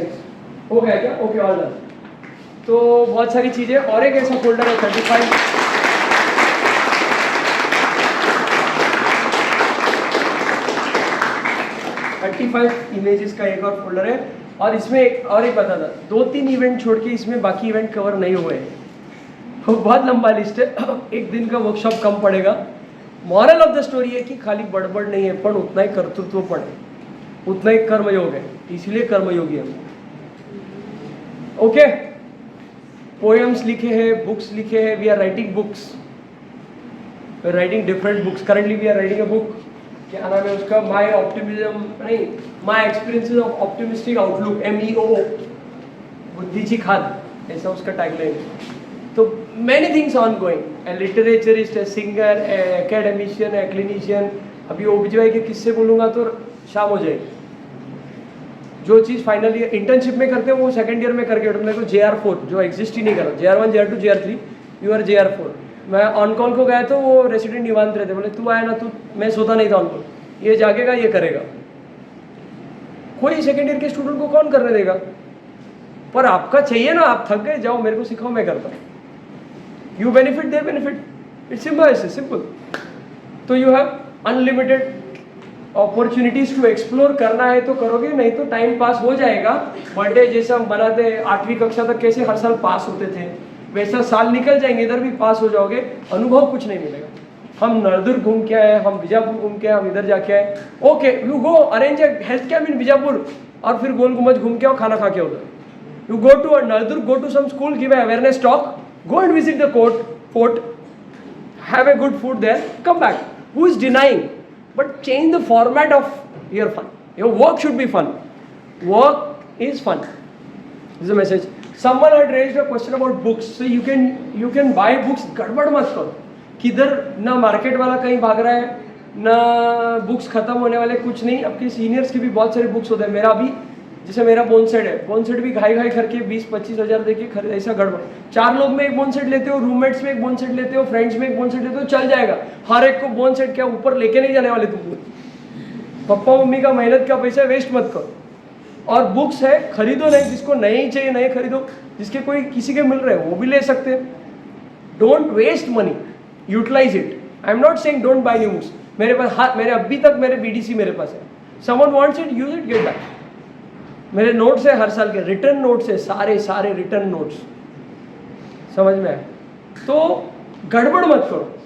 हो गया क्या? Okay, all done. तो बहुत सारी चीजें, और एक ऐसा फोल्डर है 35 इमेजेस का एक और फोल्डर है, और इसमें एक बता था, 2-3 इवेंट छोड़ के इसमें बाकी इवेंट कवर नहीं हुए हैं। तो बहुत लंबा लिस्ट है, एक दिन का वर्कशॉप कम पड़ेगा। मॉरल ऑफ द स्टोरी है कि खाली बड़बड़ नहीं है, पर उतना ही कर्तृत्व पण है, उतना ही कर्मयोग है, इसलिए कर्मयोगी है। ओके, पोएम्स लिखे हैं, बुक्स लिखे हैं, we are writing books, we are writing different books. Currently we are writing a book, क्या नाम है उसका, माई ऑप्टिमिज्म नहीं, my experiences of optimistic outlook, MEO, बुद्धि खाद, ऐसा उसका टैगलाइन है। तो many things on going, a literaturist, a singer, a academician, a clinician. अभी OBGY के किस्से बोलूँगा तो शाम हो जाएगी। जो चीज़ फाइनल ईयर इंटर्नशिप में करते हो वो सेकंड ईयर में करके मेरे को JR4 जो एग्जिस्ट ही नहीं करा, JR1 JR2 JR3, you are JR4। मैं ऑन कॉल को गया तो वो रेसिडेंट निवांत रहते, बोले तू आया ना, तू, मैं सोता नहीं था ऑन कॉल, ये जागेगा ये करेगा। कोई सेकंड ईयर के स्टूडेंट को कौन करने देगा? पर आपका चाहिए ना, आप थक गए, जाओ मेरे को सिखाओ, मैं करता हूँ। You benefit they benefit, it's simple. तो you have unlimited opportunities to explore, करना है तो करोगे, नहीं तो टाइम पास हो जाएगा। बर्थडे जैसे हम बनाते 8वीं कक्षा तक कैसे हर साल पास होते थे, वैसा साल निकल जाएंगे, इधर भी पास हो जाओगे, अनुभव कुछ नहीं मिलेगा। हम नरदुर घूम के आए, हम बीजापुर घूम के आए, हम इधर जाके आए, okay you go arrange A health camp in Bijapur और फिर गोल गुम्बद घूम के आओ, खाना खा के उधर। यू गो टू नरदुर, go to some school, give awareness talk, go and visit the fort, have a good food there, come back. Who is denying? But change the format of your fun. Your work should be fun. Work is fun. This is the message. Someone had raised a question about books. So you can buy books. गड़बड़ मत करो, किधर ना market वाला कहीं भाग रहा है, ना बुक्स खत्म होने वाले, कुछ नहीं। आपके सीनियर्स की भी बहुत सारे बुक्स होते हैं। मेरा भी, जैसे मेरा बोन सेट है, बोन सेट भी घाई करके 20-25 हज़ार देके खरीद, ऐसा गड़बड़। 4 लोग में एक बोन सेट लेते हो, रूममेट्स में एक बोन सेट लेते हो, फ्रेंड्स में एक बोन सेट लेते हो, चल जाएगा। हर एक को बोन सेट क्या ऊपर लेके नहीं जाने वाले तुम। पापा मम्मी का मेहनत का पैसा वेस्ट मत करो। और बुक्स है, खरीदो नहीं, जिसको नहीं चाहिए नहीं खरीदो, जिसके कोई किसी के मिल रहे हैं वो भी ले सकते हैं। Don't waste money, utilise it. I am not saying don't buy new books. मेरे पास मेरे अभी तक मेरे BDC मेरे पास है। Someone wants it, use it, get back. मेरे नोट्स है हर साल के, रिटर्न नोट्स है, सारे रिटर्न नोट्स। समझ में आए? तो गड़बड़ मत करो।